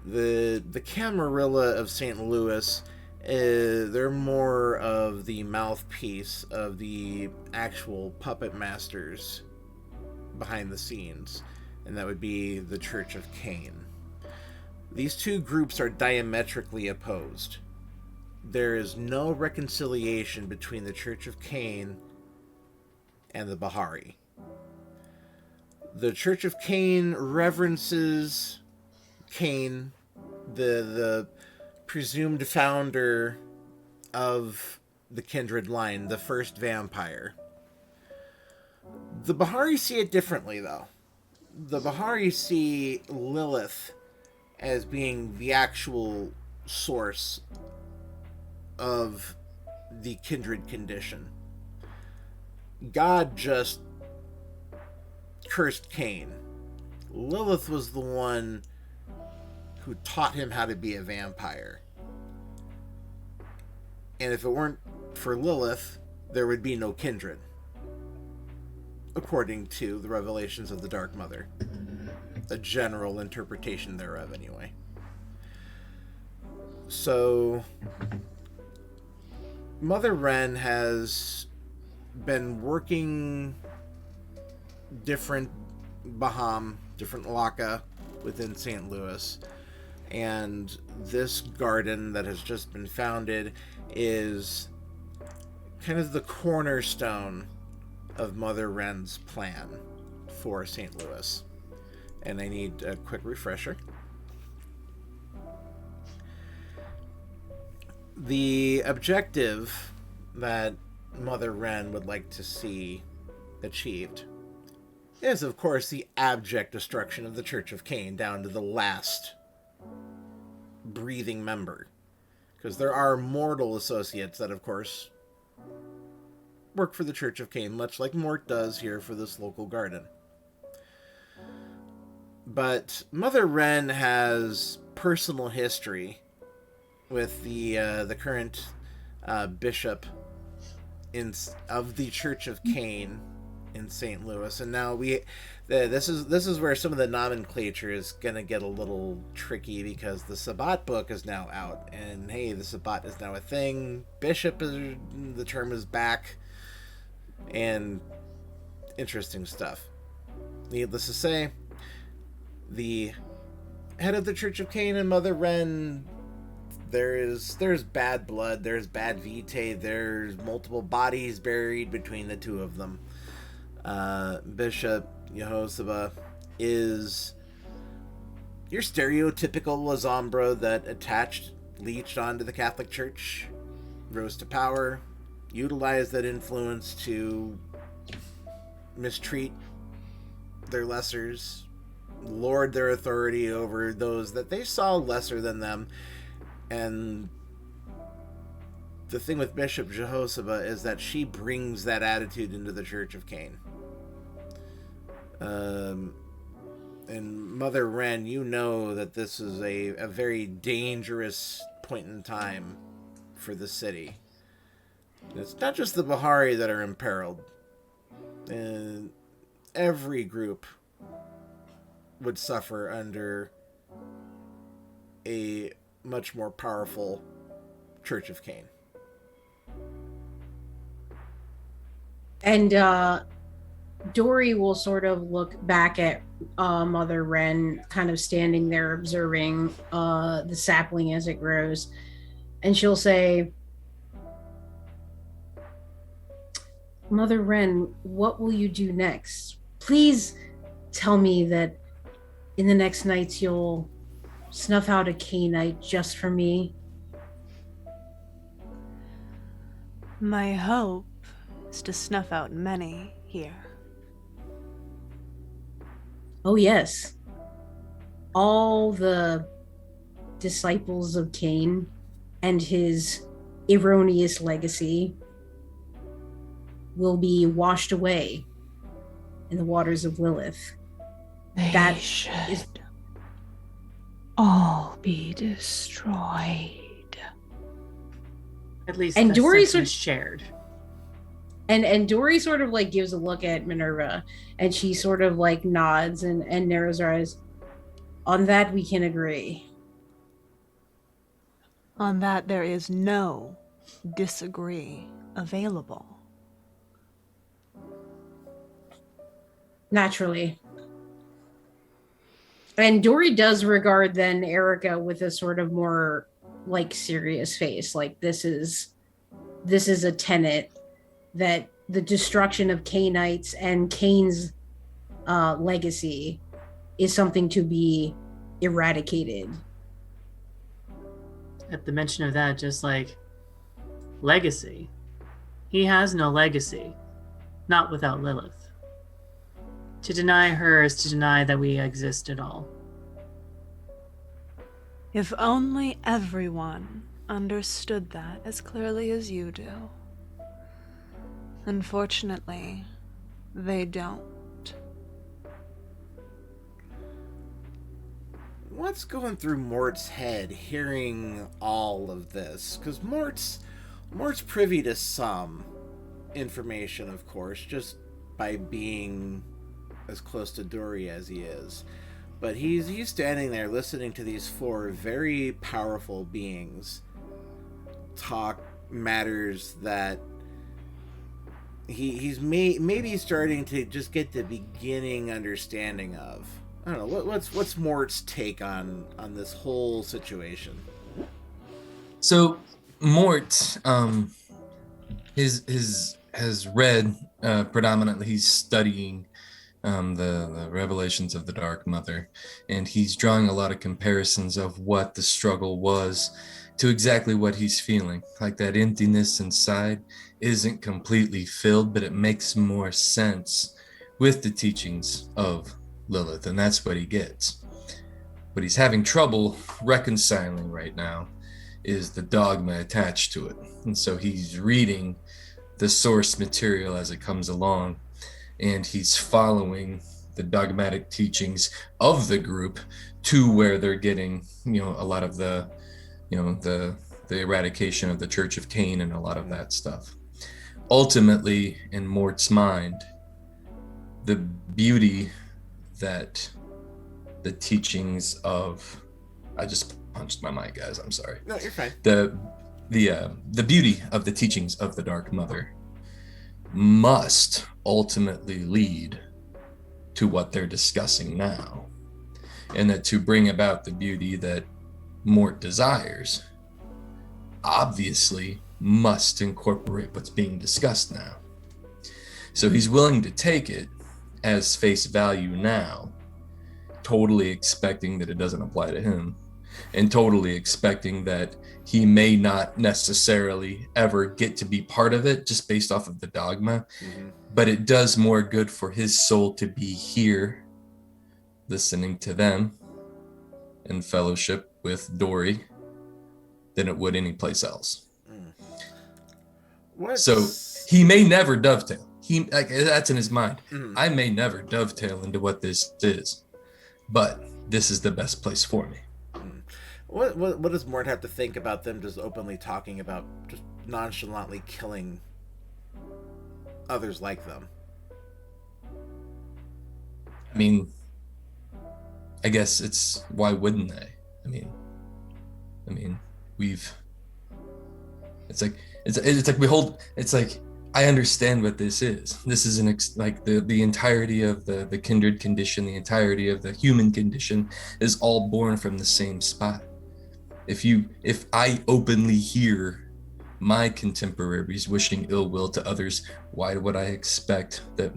the Camarilla of St. Louis, they're more of the mouthpiece of the actual puppet masters behind the scenes, and that would be the Church of Cain. These two groups are diametrically opposed. There is no reconciliation between the Church of Cain and the Bahari. The Church of Cain reverences Cain, the presumed founder of the Kindred line, the first vampire. The Bahari see it differently, though. The Bahari see Lilith as being the actual source of the Kindred condition. God just cursed Cain. Lilith was the one who taught him how to be a vampire. And if it weren't for Lilith, there would be no Kindred, according to the revelations of the Dark Mother. A general interpretation thereof, anyway. So, Mother Wren has been working different Baham, different Laka within St. Louis. And this garden that has just been founded is kind of the cornerstone of Mother Wren's plan for St. Louis. And I need a quick refresher. The objective that Mother Wren would like to see achieved is, of course, the abject destruction of the Church of Cain down to the last breathing member. Because there are mortal associates that, of course, work for the Church of Cain, much like Mort does here for this local garden. But Mother Wren has personal history with the current bishop of the Church of Cain in St. Louis, and now this is where some of the nomenclature is gonna get a little tricky, because the Sabbat book is now out, and hey, the Sabbat is now a thing. Bishop the term is back, and interesting stuff. Needless to say, the head of the Church of Cain and Mother Wren, there's bad blood, there's bad vitae, there's multiple bodies buried between the two of them. Bishop Jehoshaphat is your stereotypical Lasombra that leached onto the Catholic Church, rose to power, utilized that influence to mistreat their lessers, lord their authority over those that they saw lesser than them. And the thing with Bishop Jehoshaphat is that she brings that attitude into the Church of Cain. And Mother Wren, you know that this is a very dangerous point in time for the city. It's not just the Bahari that are imperiled. Every group would suffer under a much more powerful Church of Cain. And Dory will sort of look back at Mother Wren, kind of standing there observing the sapling as it grows, and she'll say, Mother Wren, what will you do next? Please tell me that in the next nights you'll snuff out a Cainite just for me. My hope is to snuff out many here. Oh, yes. All the disciples of Cain and his erroneous legacy will be washed away in the waters of Lilith. They That should is- all be destroyed. At least And that Dory sentiment sort- shared. And Dory sort of like gives a look at Minerva, and she sort of like nods and narrows her eyes. On that we can agree. On that there is no disagree available. Naturally. And Dory does regard then Erica with a sort of more like serious face. Like this is a tenet that the destruction of Cainites and Cain's legacy is something to be eradicated. At the mention of that, just like legacy. He has no legacy. Not without Lilith. To deny her is to deny that we exist at all. If only everyone understood that as clearly as you do. Unfortunately, they don't. What's going through Mort's head hearing all of this? Because Mort's privy to some information, of course, just by being as close to Dory as he is. But he's standing there listening to these four very powerful beings talk matters that he's maybe starting to just get the beginning understanding of. I don't know, what's Mort's take on this whole situation? So Mort has read predominantly. He's studying the revelations of the Dark Mother, and he's drawing a lot of comparisons of what the struggle was to exactly what he's feeling. Like that emptiness inside isn't completely filled, but it makes more sense with the teachings of Lilith, and that's what he gets. What he's having trouble reconciling right now is the dogma attached to it. And so he's reading the source material as it comes along, and he's following the dogmatic teachings of the group to where they're getting, a lot of the eradication of the Church of Cain and a lot of that stuff. Ultimately, in Mort's mind, the beauty that the teachings of, I just punched my mic, guys, I'm sorry. No, you're fine. The beauty of the teachings of the Dark Mother must ultimately lead to what they're discussing now, and that to bring about the beauty that Mort desires obviously must incorporate what's being discussed now. So he's willing to take it as face value now, totally expecting that it doesn't apply to him, and totally expecting that he may not necessarily ever get to be part of it just based off of the dogma. Mm-hmm. But it does more good for his soul to be here listening to them in fellowship with Dory than it would any place else. So he may never dovetail. That's in his mind. Mm. I may never dovetail into what this is, but this is the best place for me. What does Mort have to think about them just openly talking about just nonchalantly killing others like them? I mean, I guess it's, why wouldn't they? I mean, I understand what this is. This is the entirety of the kindred condition, the entirety of the human condition is all born from the same spot. If I openly hear my contemporaries wishing ill will to others, why would I expect that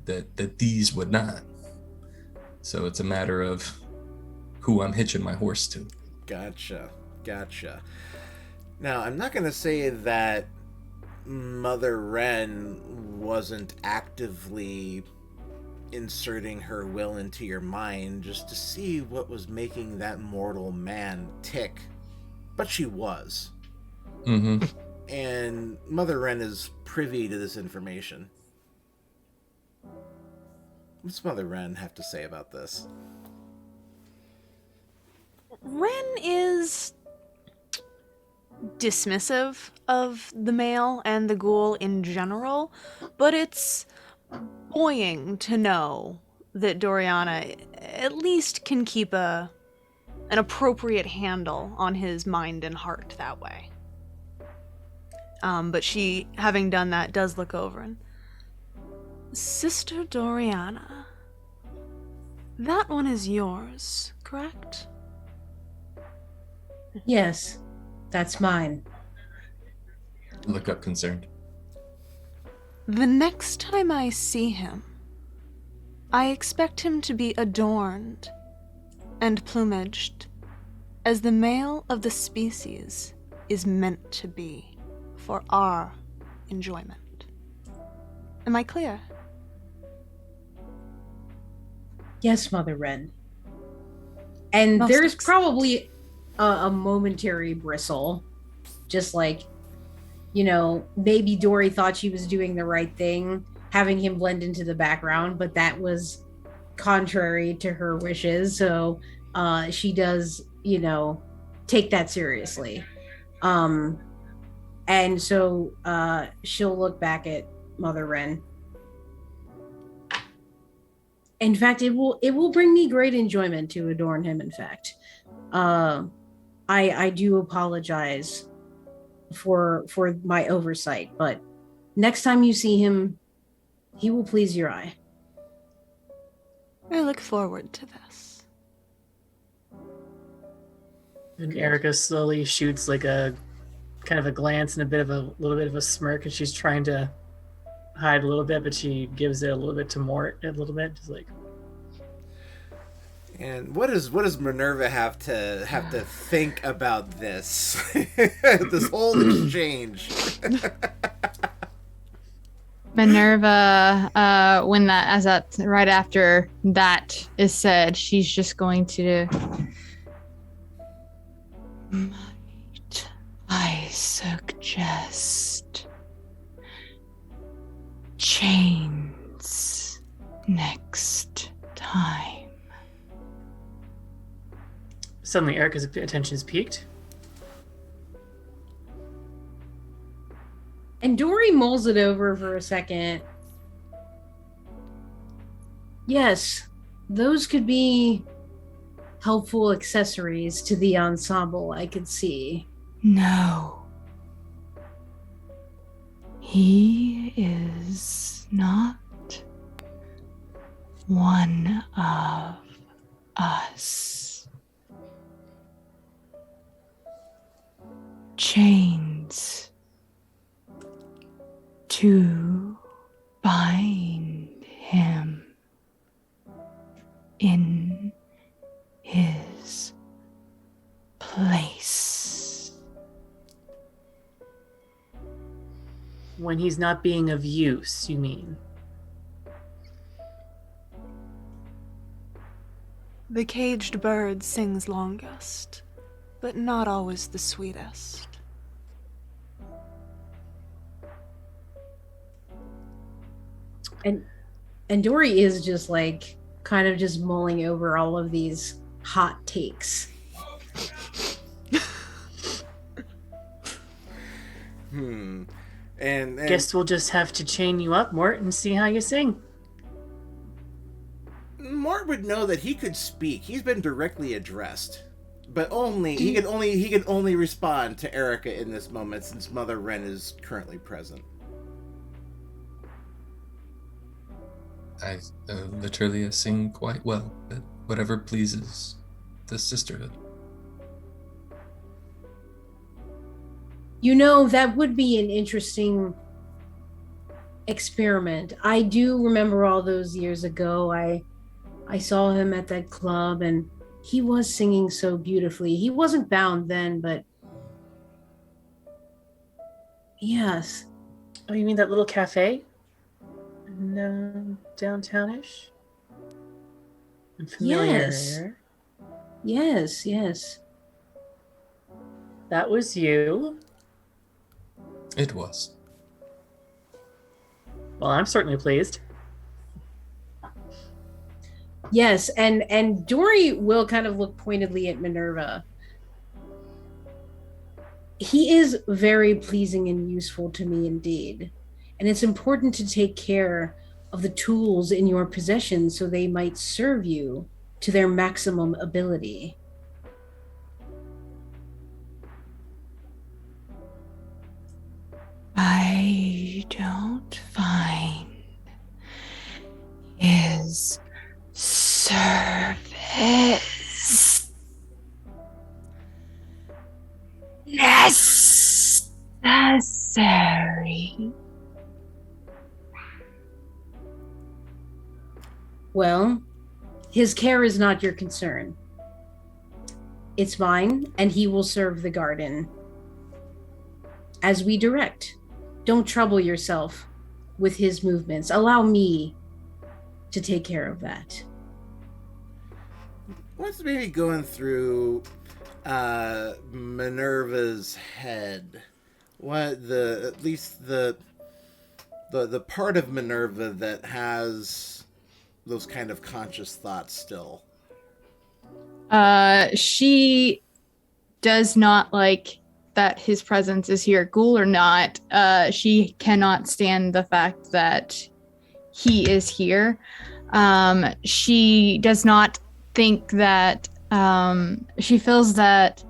that these would not? So it's a matter of who I'm hitching my horse to. Gotcha. Now, I'm not going to say that Mother Wren wasn't actively inserting her will into your mind just to see what was making that mortal man tick. But she was. Mm-hmm. And Mother Wren is privy to this information. What's Mother Wren have to say about this? Ren is dismissive of the male and the ghoul in general, but it's buoying to know that Doriana at least can keep an appropriate handle on his mind and heart that way. But she, having done that, does look over and... Sister Doriana, that one is yours, correct? Yes, that's mine. Look up concerned. The next time I see him, I expect him to be adorned and plumaged as the male of the species is meant to be for our enjoyment. Am I clear? Yes, Mother Wren. And Most there's excellent. probably a momentary bristle, just like, maybe Dory thought she was doing the right thing, having him blend into the background, but that was contrary to her wishes. So she does, take that seriously. And so she'll look back at Mother Wren. In fact, it will bring me great enjoyment to adorn him. In fact, I do apologize for my oversight, but next time you see him, he will please your eye. I look forward to this. And Erica slowly shoots like a kind of a glance and a little bit of a smirk, and she's trying to hide a little bit, but she gives it a little bit to Mort, a little bit, just like. And what does Minerva have to think about this? This whole exchange. Minerva, right after that is said, she's just going to. Might I suggest chains next time? Suddenly, Erica's attention is piqued. And Dory mulls it over for a second. Yes, those could be helpful accessories to the ensemble, I could see. No. He is not one of us. Chains to bind him in his place. When he's not being of use, you mean? The caged bird sings longest, but not always the sweetest. And Dory is just like kind of just mulling over all of these hot takes. And Guess we'll just have to chain you up, Mort, and see how you sing. Mort would know that he could speak. He's been directly addressed, but he can only respond to Erica in this moment since Mother Wren is currently present. I literally sing quite well, but whatever pleases the sisterhood. That would be an interesting experiment. I do remember all those years ago. I saw him at that club, and he was singing so beautifully. He wasn't bound then, but Yes. Oh, you mean that little cafe? No, downtownish? I'm familiar. Yes. That was you. It was. Well, I'm certainly pleased. Yes, and Dory will kind of look pointedly at Minerva. He is very pleasing and useful to me indeed. And it's important to take care of the tools in your possession so they might serve you to their maximum ability. I don't find his service necessary. Well, his care is not your concern. It's mine, and he will serve the garden as we direct. Don't trouble yourself with his movements. Allow me to take care of that. What's maybe going through Minerva's head? What at least the part of Minerva that has those kind of conscious thoughts still? She does not like that his presence is here, ghoul or not. She cannot stand the fact that he is here. She does not think that she feels that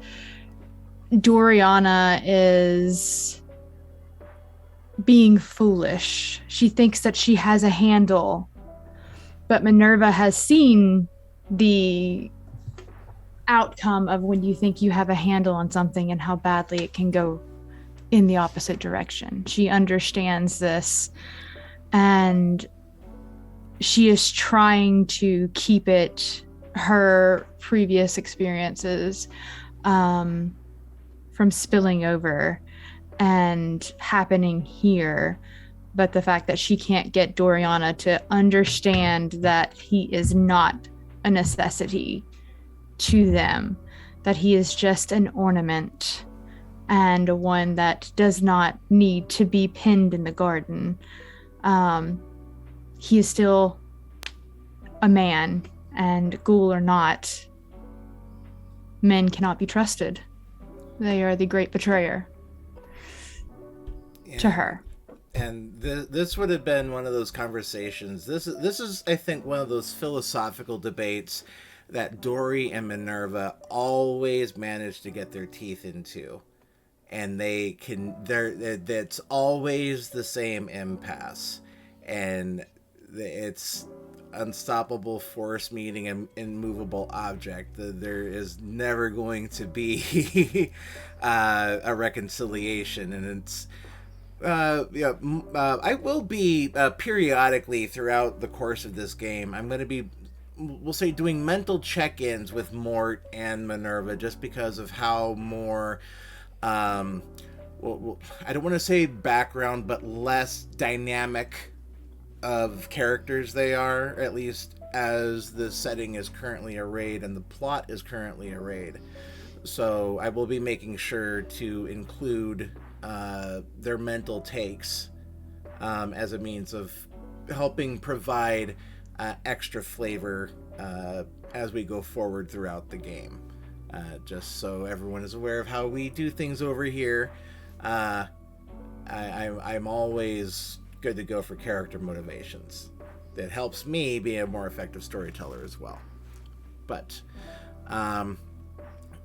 Doriana is being foolish. She thinks that she has a handle, but Minerva has seen the outcome of when you think you have a handle on something and how badly it can go in the opposite direction. She understands this, and she is trying to keep it, her previous experiences, from spilling over and happening here. But the fact that she can't get Doriana to understand that he is not a necessity to them, that he is just an ornament and one that does not need to be pinned in the garden. He is still a man, and ghoul or not, men cannot be trusted. They are the great betrayer to her. And this would have been one of those conversations. This is, I think, one of those philosophical debates that Dory and Minerva always manage to get their teeth into, and that's always the same impasse, and it's unstoppable force meeting an immovable object. There is never going to be a reconciliation, and it's. I will be periodically throughout the course of this game. I'm going to be, we'll say, doing mental check-ins with Mort and Minerva, just because of how more, I don't want to say background, but less dynamic of characters they are, at least as the setting is currently arrayed and the plot is currently arrayed. So I will be making sure to include their mental takes as a means of helping provide extra flavor as we go forward throughout the game. Just so everyone is aware of how we do things over here. I'm always good to go for character motivations. That helps me be a more effective storyteller as well. But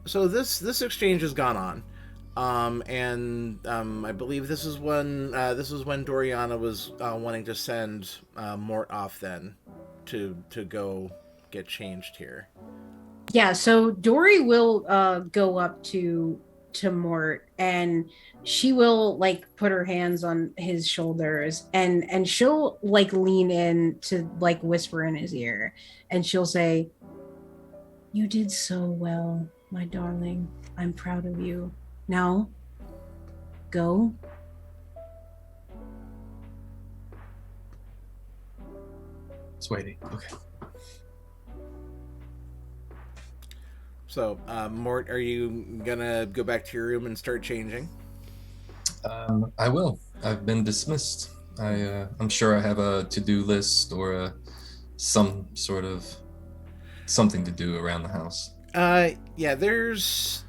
so this exchange has gone on. I believe this is when Doriana was wanting to send Mort off then to go get changed here. Yeah, so Dory will go up to Mort, and she will like put her hands on his shoulders, and she'll like lean in to like whisper in his ear, and she'll say, "You did so well, my darling. I'm proud of you. Now, go It's waiting. Okay. So, Mort, are you gonna go back to your room and start changing? I will. I've been dismissed. I'm sure I have a to-do list or some sort of something to do around the house. Yeah, there's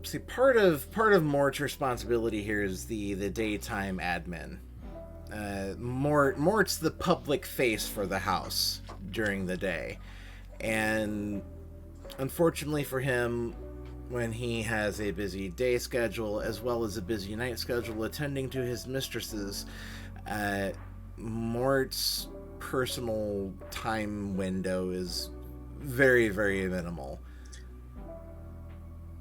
see, part of Mort's responsibility here is the daytime admin. Mort's the public face for the house during the day, and unfortunately for him, when he has a busy day schedule as well as a busy night schedule attending to his mistresses, Mort's personal time window is very, very minimal.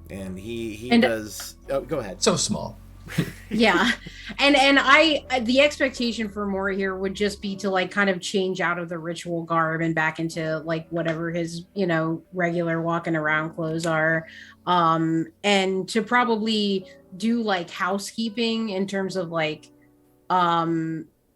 And he does... Oh, go ahead. So small. Yeah. And the expectation for Mort here would just be to like kind of change out of the ritual garb and back into like whatever his, regular walking around clothes are. And to probably do like housekeeping in terms of like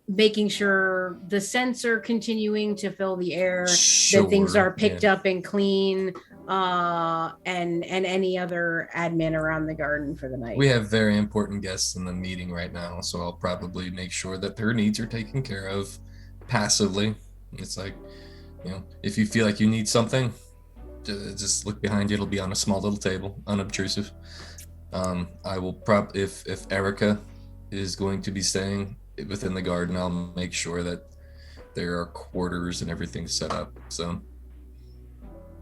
making sure the scents are continuing to fill the air, that things are picked up and clean, and any other admin around the garden for the night. We have very important guests in the meeting right now, so I'll probably make sure that their needs are taken care of passively. It's like, if you feel like you need something, just look behind you. It'll be on a small little table, unobtrusive. I will if Erica is going to be staying within the garden, I'll make sure that there are quarters and everything set up. So,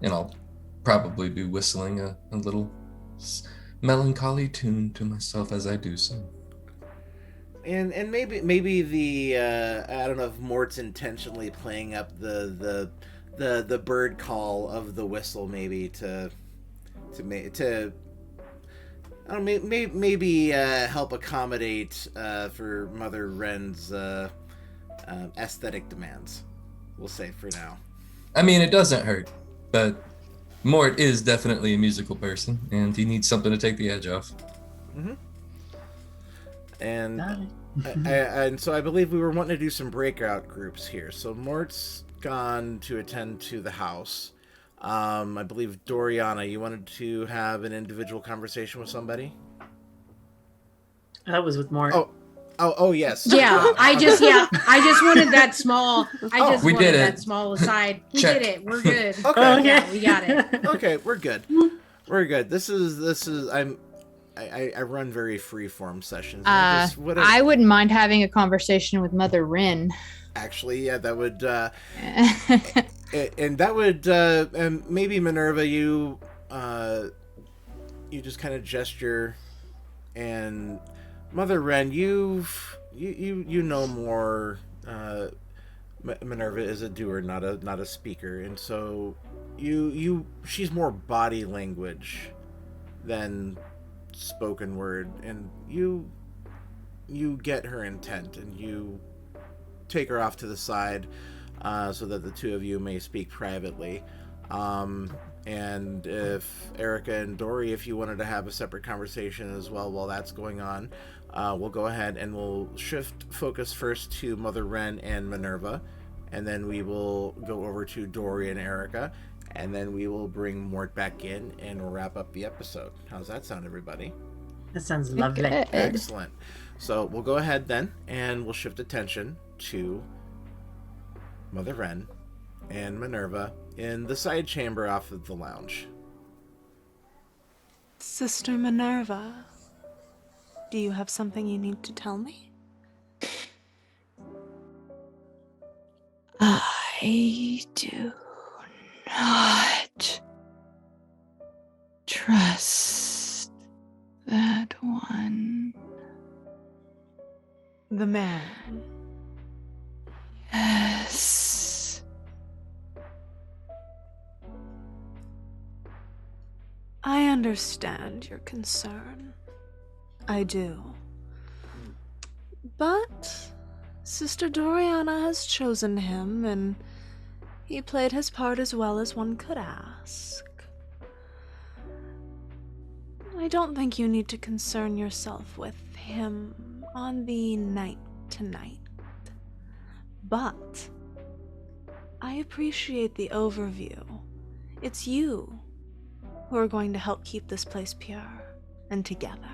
and I'll probably be whistling a little melancholy tune to myself as I do so. And maybe the I don't know if Mort's intentionally playing up the bird call of the whistle, maybe to I don't know, maybe help accommodate for Mother Wren's aesthetic demands. We'll say for now. I mean, it doesn't hurt, but Mort is definitely a musical person, and he needs something to take the edge off. Mm-hmm. And so I believe we were wanting to do some breakout groups here. So Mort's gone to attend to the house. I believe Doriana, you wanted to have an individual conversation with somebody? That was with Mort. Oh yes. Yeah, I just wanted that small. We did it. That small aside. We Check. did it. We're good. Okay. Yeah, we got it. Okay, we're good. We're good. This is I run very freeform sessions. I wouldn't mind having a conversation with Mother Wren. Actually, yeah, that would and that would and maybe Minerva, you just kind of gesture, and Mother Wren, you know more. Minerva is a doer, not a speaker, and so she's more body language than spoken word, and you get her intent, and you take her off to the side so that the two of you may speak privately. And if Erica and Dory, if you wanted to have a separate conversation as well while that's going on, we'll go ahead and we'll shift focus first to Mother Wren and Minerva, and then we will go over to Dory and Erica, and then we will bring Mort back in and wrap up the episode. How's that sound, everybody? That sounds lovely. Good. Excellent. So we'll go ahead then, and we'll shift attention to Mother Wren and Minerva in the side chamber off of the lounge. Sister Minerva, do you have something you need to tell me? I do not trust that one. The man. Yes. I understand your concern. I do. But Sister Doriana has chosen him, and he played his part as well as one could ask. I don't think you need to concern yourself with him on the night tonight. But I appreciate the overview. It's you who are going to help keep this place pure and together.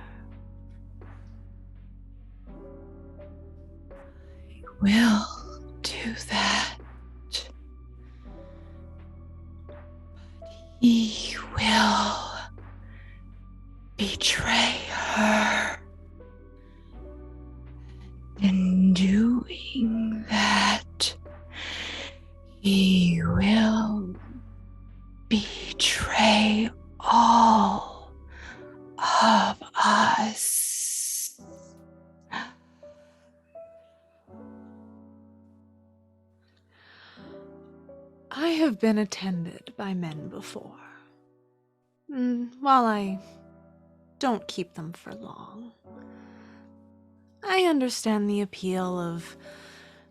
Will do that. He will betray her. In doing that, he will betray all of us. I have been attended by men before. While I don't keep them for long, I understand the appeal of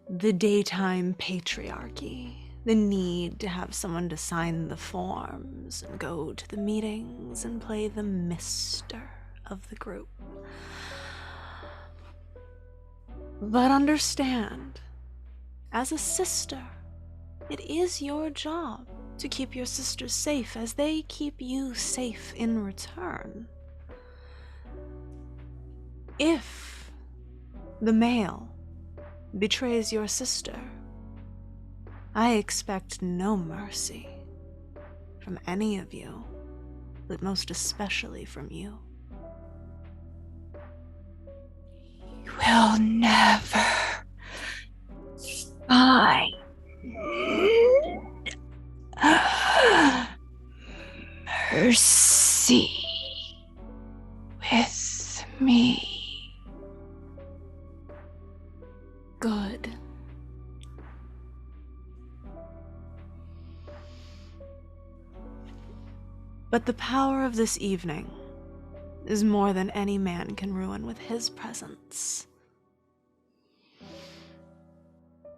the daytime patriarchy, the need to have someone to sign the forms and go to the meetings and play the mister of the group. But understand, as a sister, it is your job to keep your sisters safe as they keep you safe in return. If the male betrays your sister, I expect no mercy from any of you, but most especially from you. You will never find mercy with me. Good. But the power of this evening is more than any man can ruin with his presence.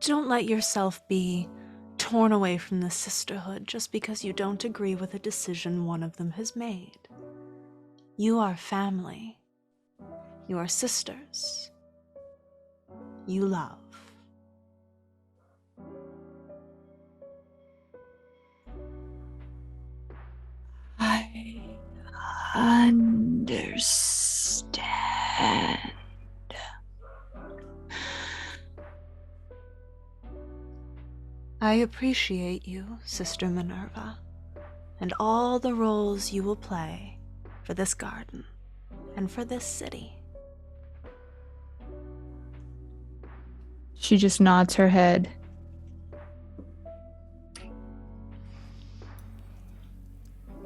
Don't let yourself be torn away from the sisterhood just because you don't agree with a decision one of them has made. You are family. You are sisters. You love. I understand. I appreciate you, Sister Minerva, and all the roles you will play for this garden and for this city. She just nods her head.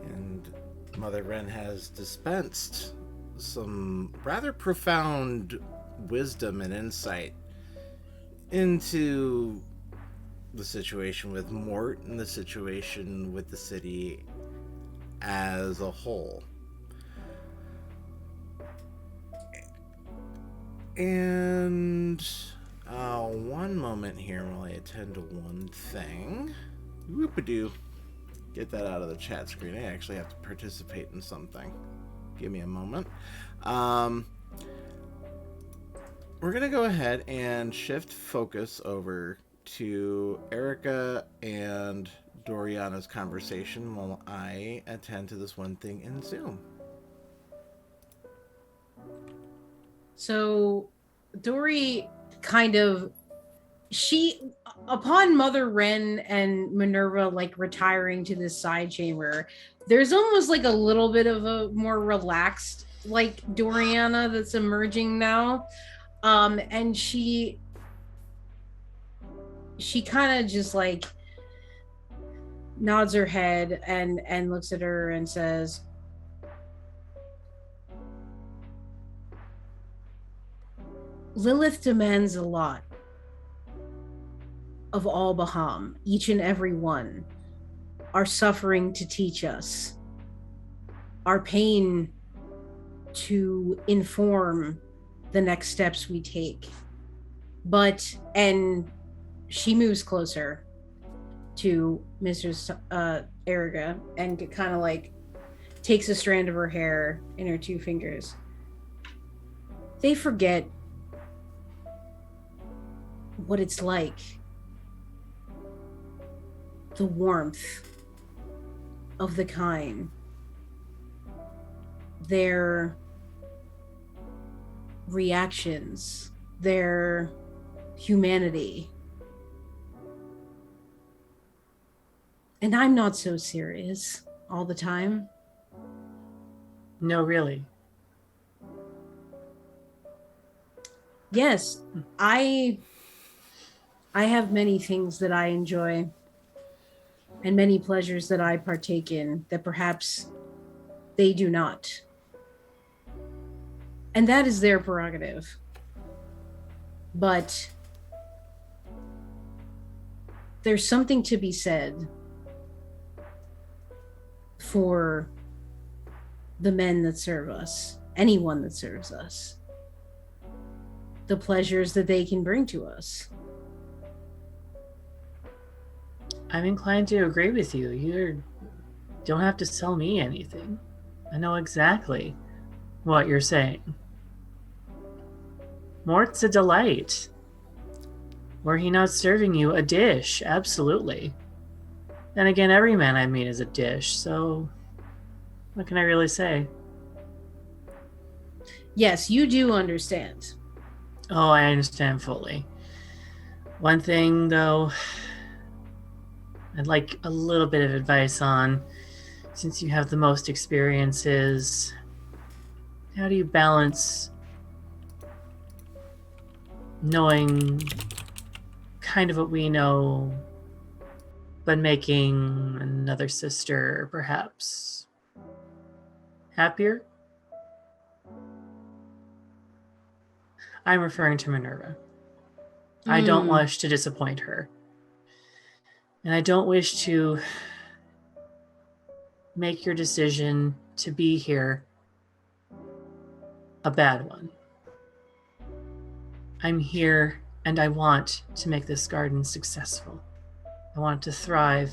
And Mother Wren has dispensed some rather profound wisdom and insight into the situation with Mort and the situation with the city as a whole. And one moment here while I attend to one thing. Whoop-a-doo. Get that out of the chat screen. I actually have to participate in something. Give me a moment. We're going to go ahead and shift focus over to Erica and Doriana's conversation while I attend to this one thing in Zoom. So Dory kind of, upon Mother Wren and Minerva like retiring to this side chamber, there's almost like a little bit of a more relaxed like Doriana that's emerging now. And she kind of just like nods her head and looks at her and says, Lilith demands a lot of all Baham, each and every one, our suffering to teach us, our pain to inform the next steps we take. And she moves closer to Mrs. Erica and kind of like takes a strand of her hair in her two fingers. They forget what it's like the warmth of the kind, their reactions, their humanity. And I'm not so serious all the time. No, really. Yes, I have many things that I enjoy and many pleasures that I partake in that perhaps they do not. And that is their prerogative. But there's something to be said for the men that serve us, anyone that serves us, the pleasures that they can bring to us. I'm inclined to agree with you. You don't have to sell me anything. I know exactly what you're saying. Mort's a delight. Were he not serving you a dish? Absolutely. Then again, every man I meet is a dish, so what can I really say? Yes, you do understand. Oh, I understand fully. One thing, though, I'd like a little bit of advice on, since you have the most experiences. How do you balance knowing kind of what we know, but making another sister perhaps happier? I'm referring to Minerva. I don't wish to disappoint her. And I don't wish to make your decision to be here a bad one. I'm here and I want to make this garden successful. I want it to thrive,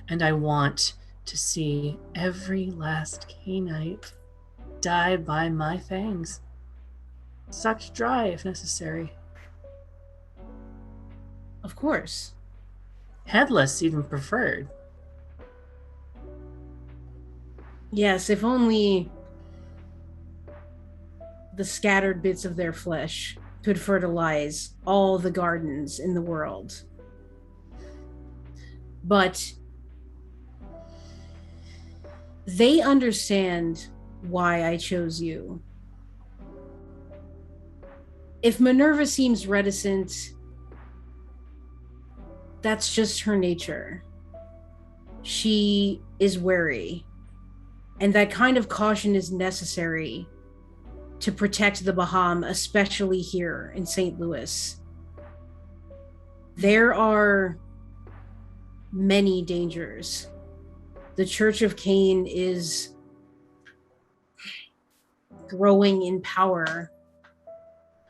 and I want to see every last Cainite die by my fangs. Sucked dry if necessary. Of course. Headless even preferred. Yes, if only the scattered bits of their flesh could fertilize all the gardens in the world. But they understand why I chose you. If Minerva seems reticent, that's just her nature. She is wary, and that kind of caution is necessary to protect the Baham, especially here in St. Louis. There are many dangers. The Church of Cain is growing in power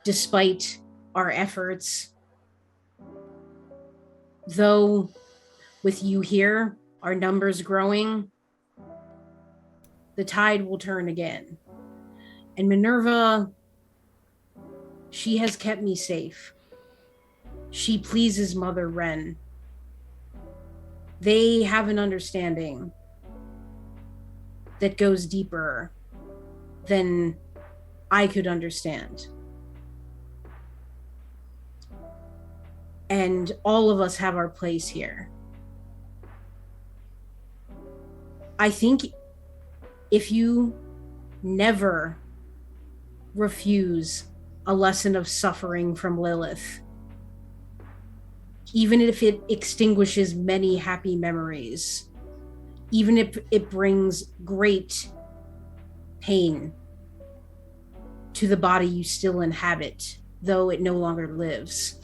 despite our efforts. Though with you here, our numbers growing, the tide will turn again. And Minerva, she has kept me safe. She pleases Mother Wren. They have an understanding that goes deeper than I could understand. And all of us have our place here. I think if you never refuse a lesson of suffering from Lilith, even if it extinguishes many happy memories, even if it brings great pain to the body you still inhabit, though it no longer lives,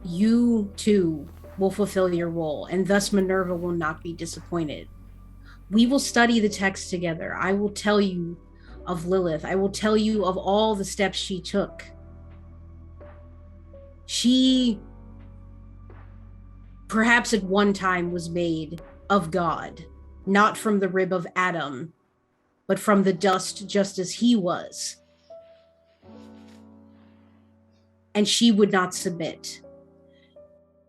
you too will fulfill your role, and thus Minerva will not be disappointed. We will study the text together. I will tell you of Lilith. I will tell you of all the steps she took. She perhaps at one time was made of God, not from the rib of Adam, but from the dust, just as he was. and she would not submit.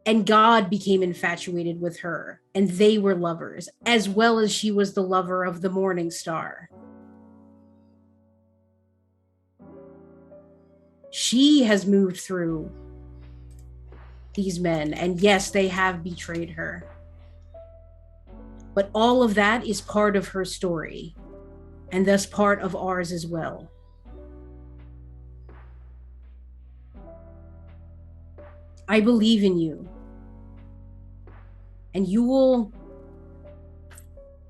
And God became infatuated with her, and they were lovers, as well as she was the lover of the morning star. She has moved through these men, and yes, they have betrayed her. But all of that is part of her story, and thus part of ours as well. I believe in you. And you will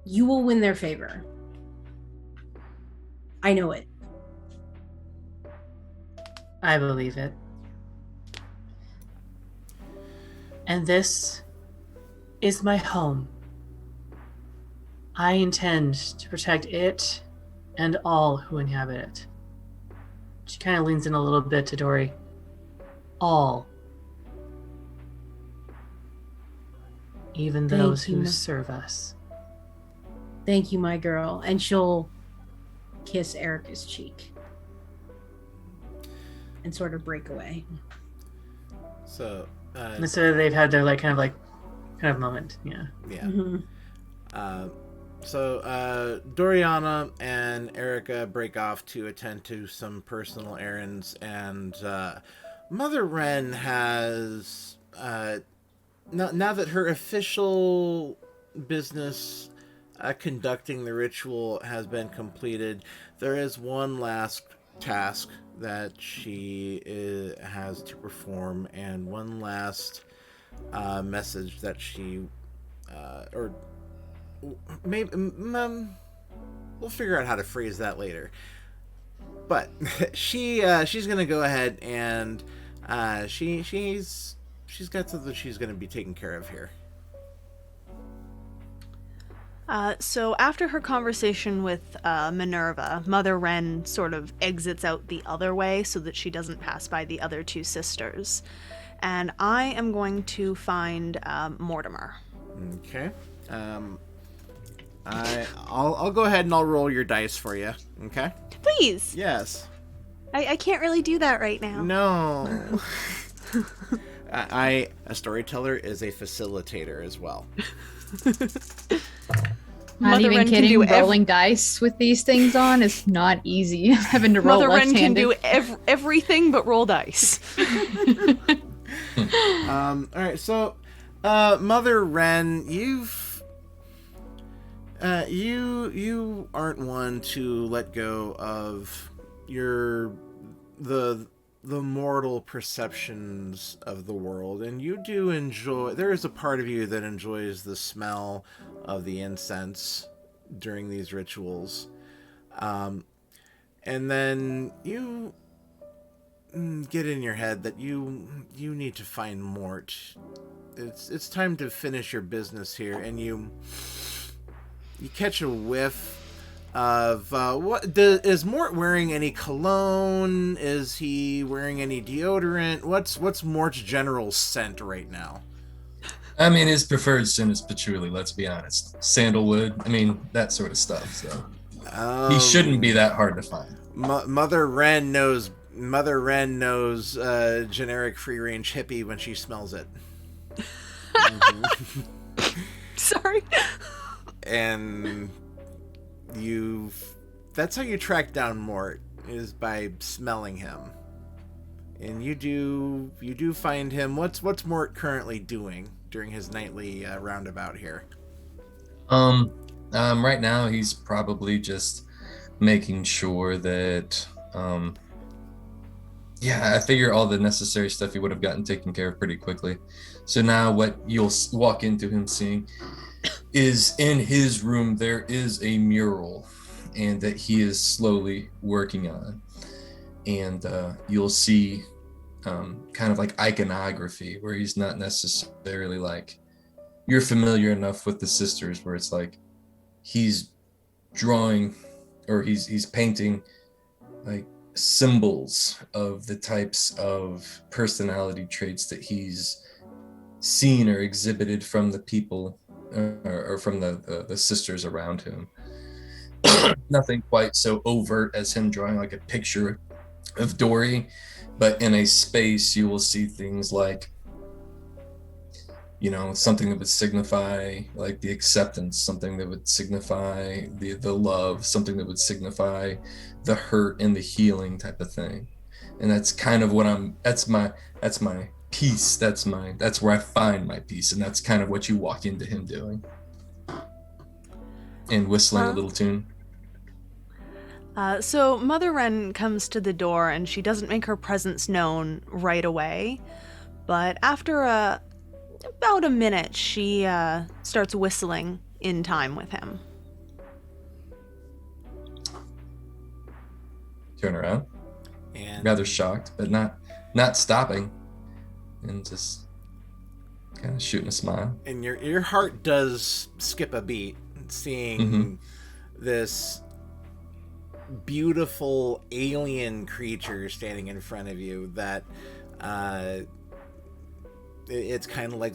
win their favor. I know it. I believe it. And this is my home. I intend to protect it and all who inhabit it. She kind of leans in a little bit to Dory. All. Even those who serve us. Thank you, my girl. And she'll kiss Erica's cheek and sort of break away. So they've had their kind of moment. Yeah. Yeah. Mm-hmm. So Doriana and Erica break off to attend to some personal errands, and Mother Wren has now that her official business conducting the ritual has been completed, there is one last task that she has to perform, and one last message that she or maybe we'll figure out how to phrase that later. But she's gonna go ahead and she's got something she's gonna be taking care of here. So after her conversation with Minerva, Mother Wren sort of exits out the other way so that she doesn't pass by the other two sisters. And I am going to find Mortimer. Okay. I'll go ahead and I'll roll your dice for you. Okay. Please. Yes. I can't really do that right now. No. A storyteller is a facilitator as well. Not Mother even Wren kidding. can do Rolling dice with these things on is not easy. Having to roll Mother Wren can left-handed. do everything but roll dice. All right. So, Mother Wren, you aren't one to let go of the mortal perceptions of the world, and you do enjoy. There is a part of you that enjoys the smell of the incense during these rituals, and then you get in your head that you need to find Mort. It's time to finish your business here, and you catch a whiff of is Mort wearing any cologne? Is he wearing any deodorant? What's Mort's general scent right now? I mean, his preferred scent is patchouli, let's be honest. Sandalwood, I mean, that sort of stuff. So he shouldn't be that hard to find. Mother Wren knows generic free range hippie when she smells it. Sorry. And that's how you track down Mort, is by smelling him. And you do find him. What's Mort currently doing during his nightly roundabout here? Right now he's probably just making sure that I figure all the necessary stuff he would have gotten taken care of pretty quickly. So now what you'll walk into him seeing is in his room there is a mural, and that he is slowly working on. And you'll see kind of like iconography where he's not necessarily like, you're familiar enough with the sisters where it's like he's drawing or he's painting like symbols of the types of personality traits that he's seen or exhibited from the people or from the sisters around him. Nothing quite so overt as him drawing like a picture of Dory, But in a space, you will see things like, something that would signify like the acceptance, something that would signify the love, something that would signify the hurt and the healing type of thing. And that's kind of what that's my peace. That's where I find my peace. And that's kind of what you walk into him doing. And whistling a little tune. So Mother Wren comes to the door and she doesn't make her presence known right away. But after about a minute, she starts whistling in time with him. Turn around. And Rather shocked, but not stopping. And just kind of shooting a smile. And your heart does skip a beat, seeing this beautiful alien creature standing in front of you that it's kind of like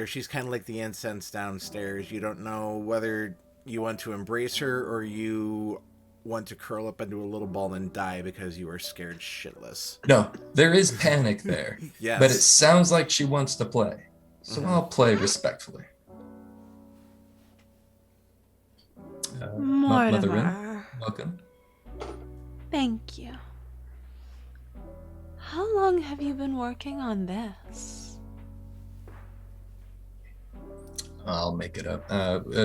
she's kind of like the incense downstairs. You don't know whether you want to embrace her or you want to curl up into a little ball and die because you are scared shitless. No, there is panic there. Yes. But it sounds like she wants to play. So I'll play respectfully. Mother Wren, welcome. Thank you. How long have you been working on this? I'll make it up.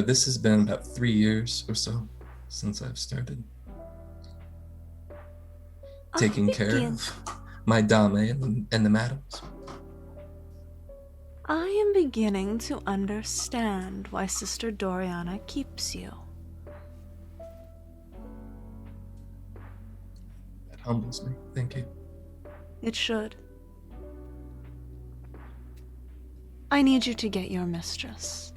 This has been about 3 years or so since I've started taking care of my dame and the madams. I am beginning to understand why Sister Doriana keeps you. That humbles me. Thank you. It should. I need you to get your mistress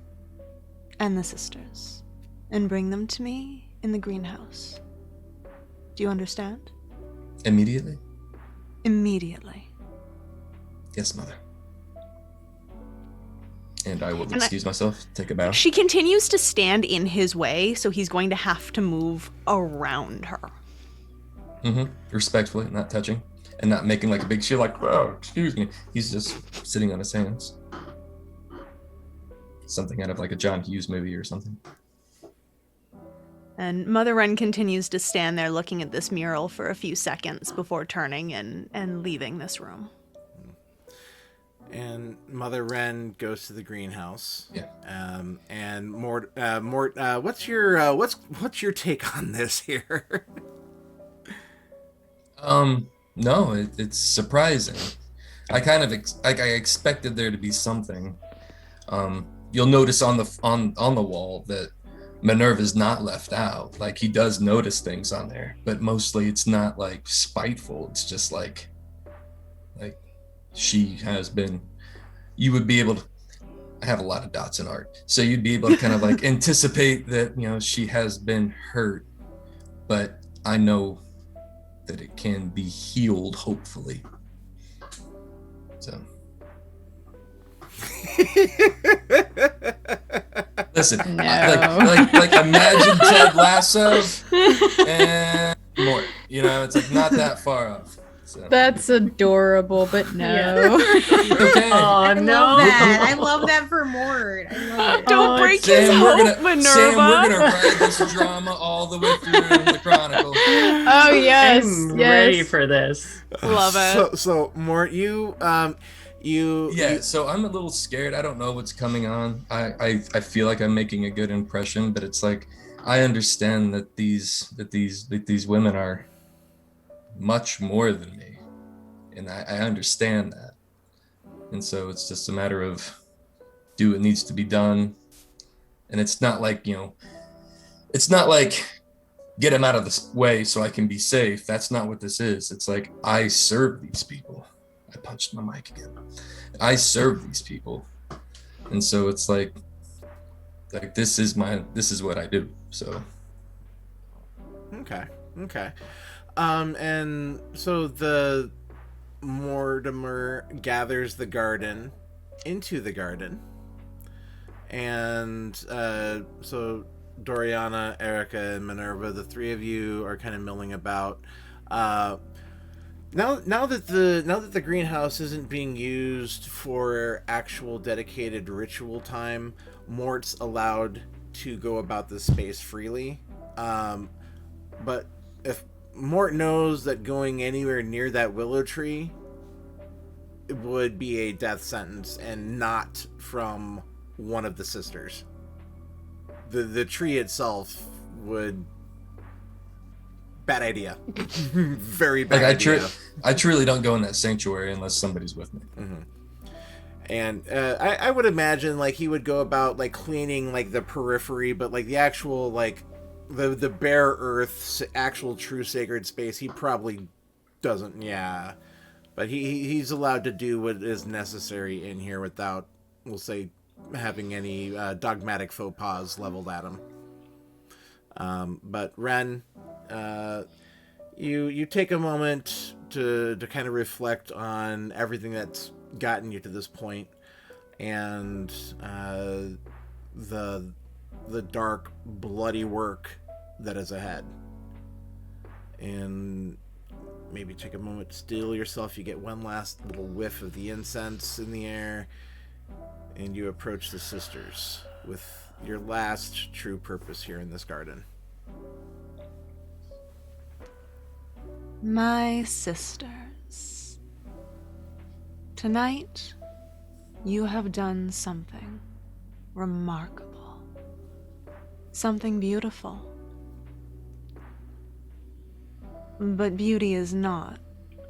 and the sisters and bring them to me in the greenhouse. Do you understand? Immediately? Immediately. Yes, Mother. And I will excuse myself, take a bow. She continues to stand in his way, so he's going to have to move around her. Respectfully, not touching. And not making like a big show like, oh, excuse me. He's just sitting on his hands. Something out of like a John Hughes movie or something. And Mother Wren continues to stand there looking at this mural for a few seconds before turning and leaving this room. And Mother Wren goes to the greenhouse. Yeah. And Mort, what's your take on this here? No, it's surprising. I kind of I expected there to be something. You'll notice on the wall that Minerva's not left out. Like he does notice things on there, but mostly it's not like spiteful. It's just like she has been. You would be able to. I have a lot of dots in art, so you'd be able to kind of like anticipate that she has been hurt, but I know that it can be healed, hopefully. So. Listen, No. like imagine Ted Lasso and Mort. It's like not that far off. So. That's adorable, but no. Okay. Oh, no. I love that for Mort. I love it. Don't break his hope, Minerva. Sam, we're gonna ride this drama all the way through the Chronicle. Oh yes, I'm yes. ready for this. Love it. So Mort, So I'm a little scared. I don't know what's coming on. I feel like I'm making a good impression, but it's like I understand that these women are much more than me, and I understand that. And so it's just a matter of do what needs to be done. And it's not like it's not like get him out of the way so I can be safe. That's not what this is. It's like I serve these people. I punched my mic again. I serve these people, and so it's like this is what I do. So Okay. And so the Mortimer gathers the garden into the garden, and so Doriana, Erica, and Minerva, the three of you are kind of milling about. Now that the greenhouse isn't being used for actual dedicated ritual time, Mort's allowed to go about this space freely. But if Mort knows that going anywhere near that willow tree would be a death sentence, and not from one of the sisters. The tree itself would... Bad idea. Very bad idea. I truly don't go in that sanctuary unless somebody's with me. Mm-hmm. And I would imagine like he would go about like cleaning like the periphery, but like the actual like the bare earth, actual true sacred space, he probably doesn't. Yeah, but he's allowed to do what is necessary in here without, we'll say, having any dogmatic faux pas leveled at him. But Ren, you take a moment to kind of reflect on everything that's gotten you to this point, and the dark, bloody work that is ahead. And maybe take a moment to steel yourself. You get one last little whiff of the incense in the air, and you approach the sisters with your last true purpose here in this garden. My sisters, tonight you have done something remarkable, something beautiful. But beauty is not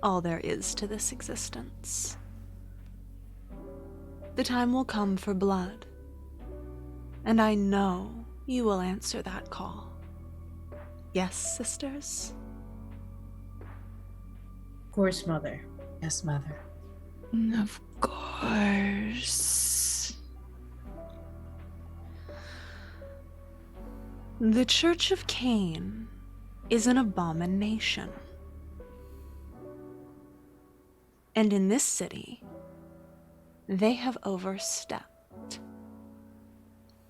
all there is to this existence. The time will come for blood, and I know you will answer that call. Yes, sisters? Of course, Mother. Yes, Mother. Of course. The Church of Cain is an abomination. And in this city, they have overstepped.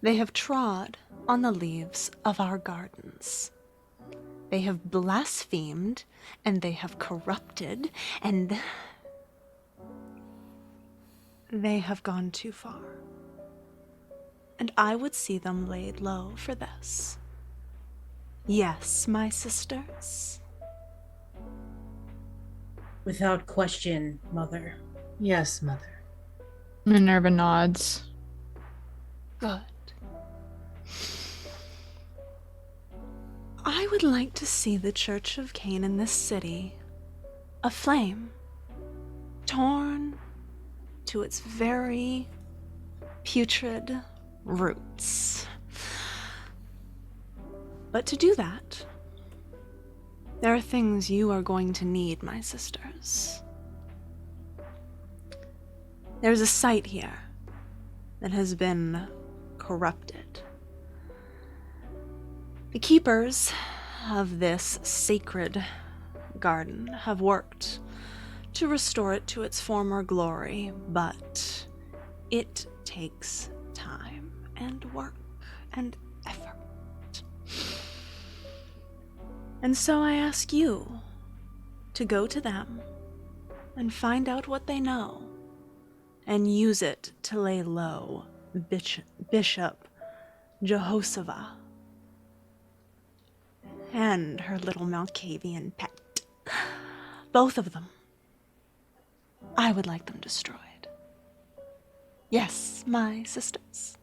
They have trod on the leaves of our gardens. They have blasphemed, and they have corrupted, and they have gone too far. And I would see them laid low for this. Yes, my sisters. Without question, Mother. Yes, Mother. Minerva nods. Good. I would like to see the Church of Cain in this city aflame, torn to its very putrid roots. But to do that, there are things you are going to need, my sisters. There's a site here that has been corrupted. The keepers of this sacred garden have worked to restore it to its former glory, but it takes time and work and effort. And so I ask you to go to them and find out what they know and use it to lay low Bishop Jehoshaphat and her little Malkavian pet. Both of them. I would like them destroyed. Yes, my sisters.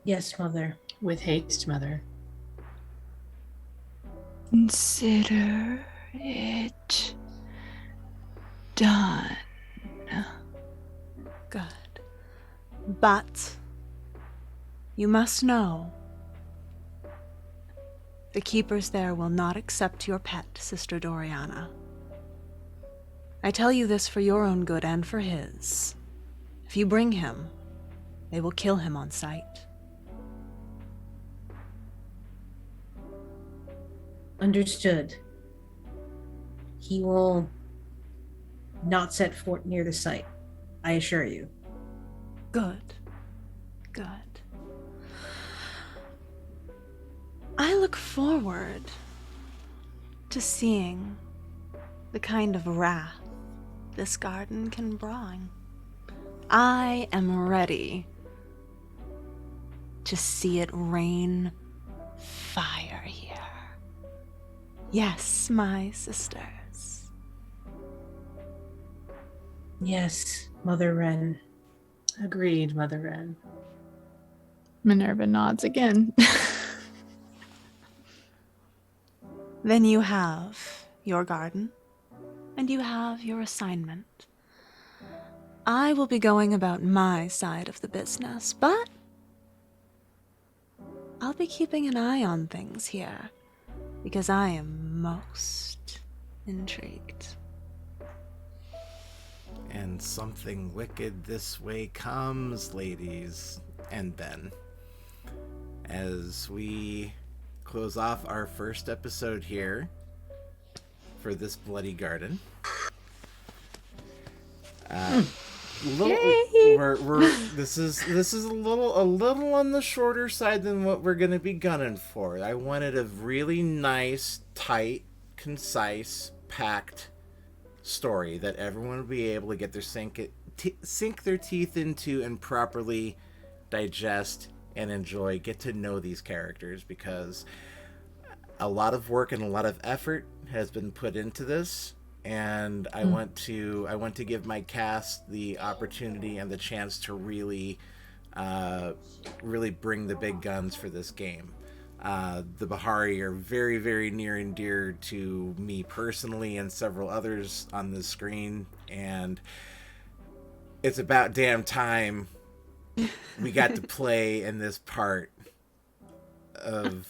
Yes, Mother. With haste, Mother. Consider it done. Good. But you must know the keepers there will not accept your pet, Sister Doriana. I tell you this for your own good and for his. If you bring him, they will kill him on sight. Understood. He will not set foot near the site, I assure you. Good. Good. I look forward to seeing the kind of wrath this garden can bring. I am ready to see it rain fire here. Yes, my sisters. Yes, Mother Wren. Agreed, Mother Wren. Minerva nods again. Then you have your garden, and you have your assignment. I will be going about my side of the business, but I'll be keeping an eye on things here, because I am most intrigued. And something wicked this way comes, ladies and Ben. As we close off our first episode here for this bloody garden. This is a little on the shorter side than what we're gonna be gunning for. I wanted a really nice, tight, concise, packed story that everyone would be able to get their sink their teeth into and properly digest and enjoy, get to know these characters, because a lot of work and a lot of effort has been put into this, and I want to give my cast the opportunity and the chance to really bring the big guns for this game. The Bahari are very, very near and dear to me personally and several others on the screen, and it's about damn time we got to play in this part of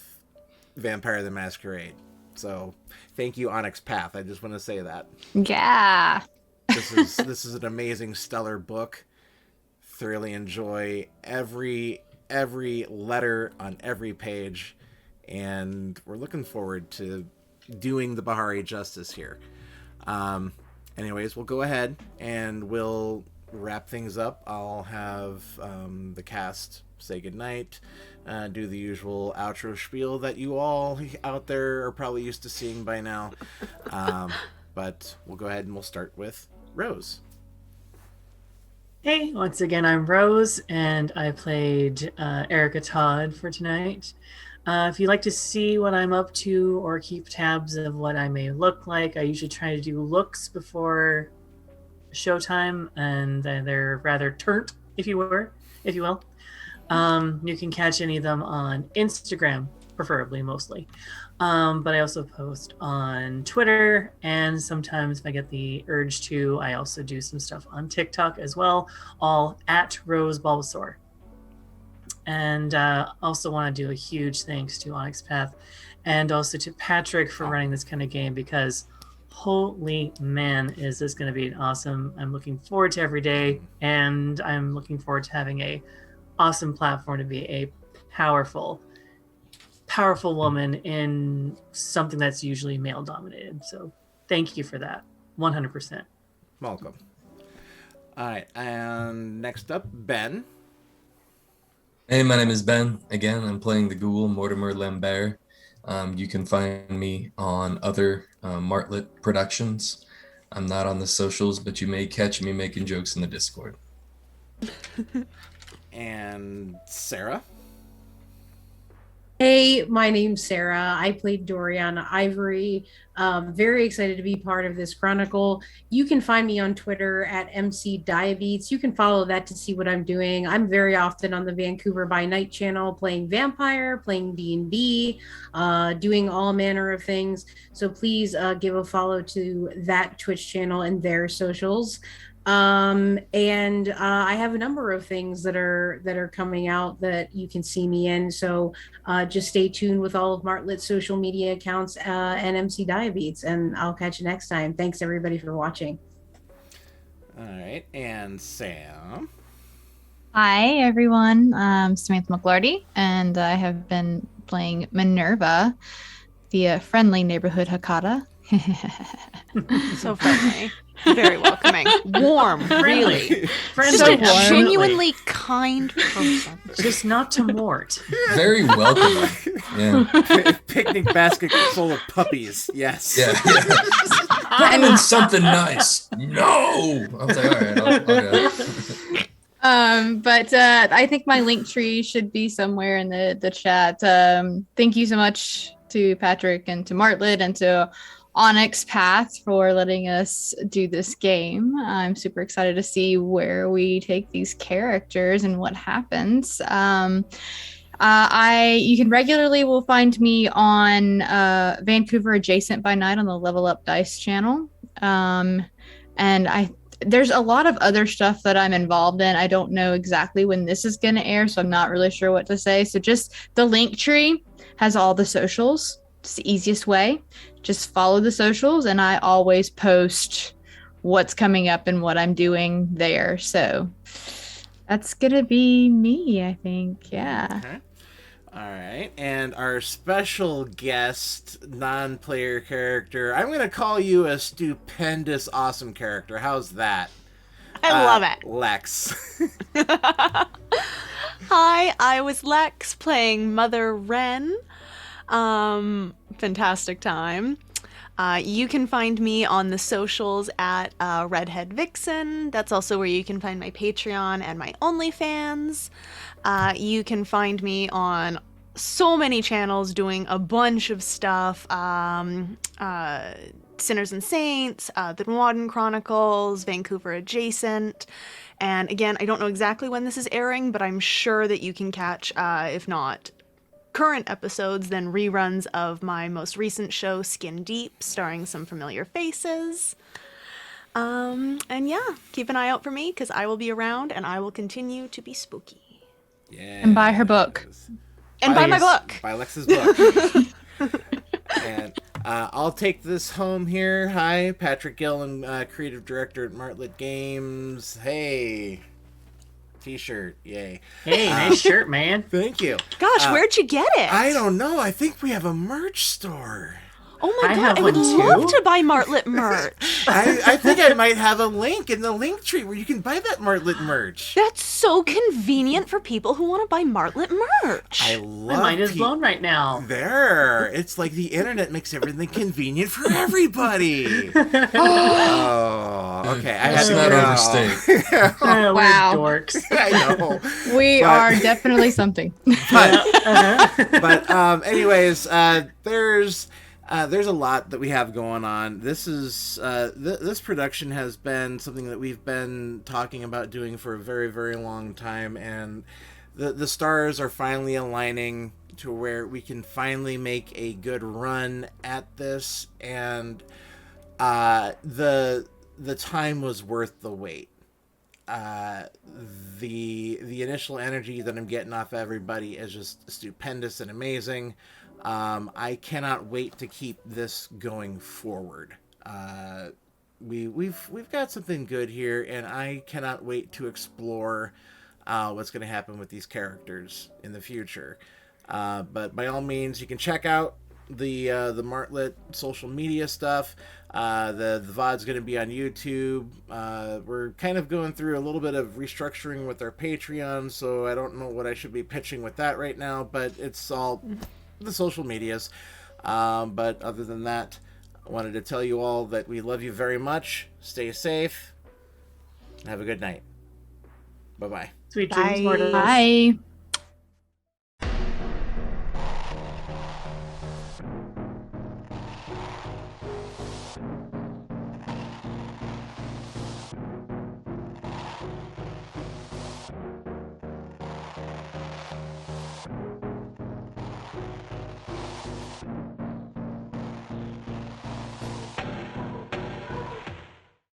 Vampire the Masquerade. So thank you, Onyx Path. I just want to say that. Yeah. This is an amazing, stellar book. Thoroughly enjoy every letter on every page, and we're looking forward to doing the Bahari justice here. Anyways, we'll go ahead and we'll wrap things up. I'll have the cast say goodnight, do the usual outro spiel that you all out there are probably used to seeing by now. But we'll go ahead and we'll start with Rose. Hey, once again, I'm Rose, and I played Erica Todd for tonight. If you'd like to see what I'm up to or keep tabs of what I may look like, I usually try to do looks before showtime, and they're rather turnt, if you will. You can catch any of them on Instagram, preferably, mostly. But I also post on Twitter, and sometimes if I get the urge to, I also do some stuff on TikTok as well, all at Rose Bulbasaur. And also want to do a huge thanks to Onyx Path and also to Patrick for running this kind of game, because holy man, is this going to be awesome. I'm looking forward to every day, and I'm looking forward to having a awesome platform to be a powerful woman in something that's usually male dominated. So thank you for that. 100%. Welcome. All right, and next up, Ben. Hey, my name is Ben. Again, I'm playing the ghoul Mortimer Lambert. You can find me on other Martlet productions. I'm not on the socials, but you may catch me making jokes in the Discord. And Sarah. Hey, my name's Sarah. I played Doriana Ivory. Very excited to be part of this chronicle. You can find me on Twitter at MC Diabetes. You can follow that to see what I'm doing. I'm very often on the Vancouver by Night channel playing Vampire, playing D&D, doing all manner of things. So please give a follow to that Twitch channel and their socials. And I have a number of things that are coming out that you can see me in. So just stay tuned with all of Martlet's social media accounts and MC Diabetes, and I'll catch you next time. Thanks everybody for watching. All right, and Sam. Hi, everyone. I'm Samantha McLarty, and I have been playing Minerva, the friendly neighborhood Hakata So friendly. Very welcoming. Warm, really. Friendly. Friends Just are a warm. genuinely kind person. Just not to Mort. Very welcoming. Yeah. Picnic basket full of puppies. Yes. Yeah. Put him in something nice. No. I was like, all right, I'll go. But I think my link tree should be somewhere in the chat. Thank you so much to Patrick and to Martlet and to Onyx Path for letting us do this game. I'm super excited to see where we take these characters and what happens. You can regularly will find me on Vancouver Adjacent by Night on the Level Up Dice channel. And there's a lot of other stuff that I'm involved in. I don't know exactly when this is going to air, so I'm not really sure what to say. So just the link tree has all the socials. It's the easiest way. Just follow the socials, and I always post what's coming up and what I'm doing there. So that's going to be me, I think. Yeah. Okay. All right. And our special guest, non-player character, I'm going to call you a stupendous, awesome character. How's that? I love it. Lex. Hi, I was Lex playing Mother Wren. Fantastic time. You can find me on the socials at Redhead Vixen. That's also where you can find my Patreon and my OnlyFans. You can find me on so many channels doing a bunch of stuff. Sinners and Saints, The Nwadden Chronicles, Vancouver Adjacent. And again, I don't know exactly when this is airing, but I'm sure that you can catch, if not current episodes, then reruns of my most recent show, Skin Deep, starring some familiar faces. And yeah, keep an eye out for me, because I will be around, and I will continue to be spooky. Yeah. And buy her book. And buy my book! Buy Lex's book. And I'll take this home here. Hi, Patrick Gillen, creative director at Martlet Games. Hey. T-shirt, yay. Hey, nice shirt, man. Thank you. Gosh, where'd you get it? I don't know. I think we have a merch store. Oh my I god, have I would one too. love to buy Martlet merch. I think I might have a link in the link tree where you can buy that Martlet merch. That's so convenient for people who want to buy Martlet merch. I My love mind is blown right now. There. It's like the internet makes everything convenient for everybody. Oh, okay. I Let's had to not go. overstate. We're Wow. dorks. I know. We But- are definitely something. But anyways, there's a lot that we have going on. This is this production has been something that we've been talking about doing for a very, very long time, and the stars are finally aligning to where we can finally make a good run at this, and the time was worth the wait. The initial energy that I'm getting off everybody is just stupendous and amazing. I cannot wait to keep this going forward. We've got something good here, and I cannot wait to explore what's going to happen with these characters in the future. But by all means, you can check out the Martlet social media stuff. The VOD's going to be on YouTube. We're kind of going through a little bit of restructuring with our Patreon, so I don't know what I should be pitching with that right now, but it's all the social medias. But other than that, I wanted to tell you all that we love you very much. Stay safe. Have a good night. Bye-bye. Sweet dreams, Bye. Mortal. Bye.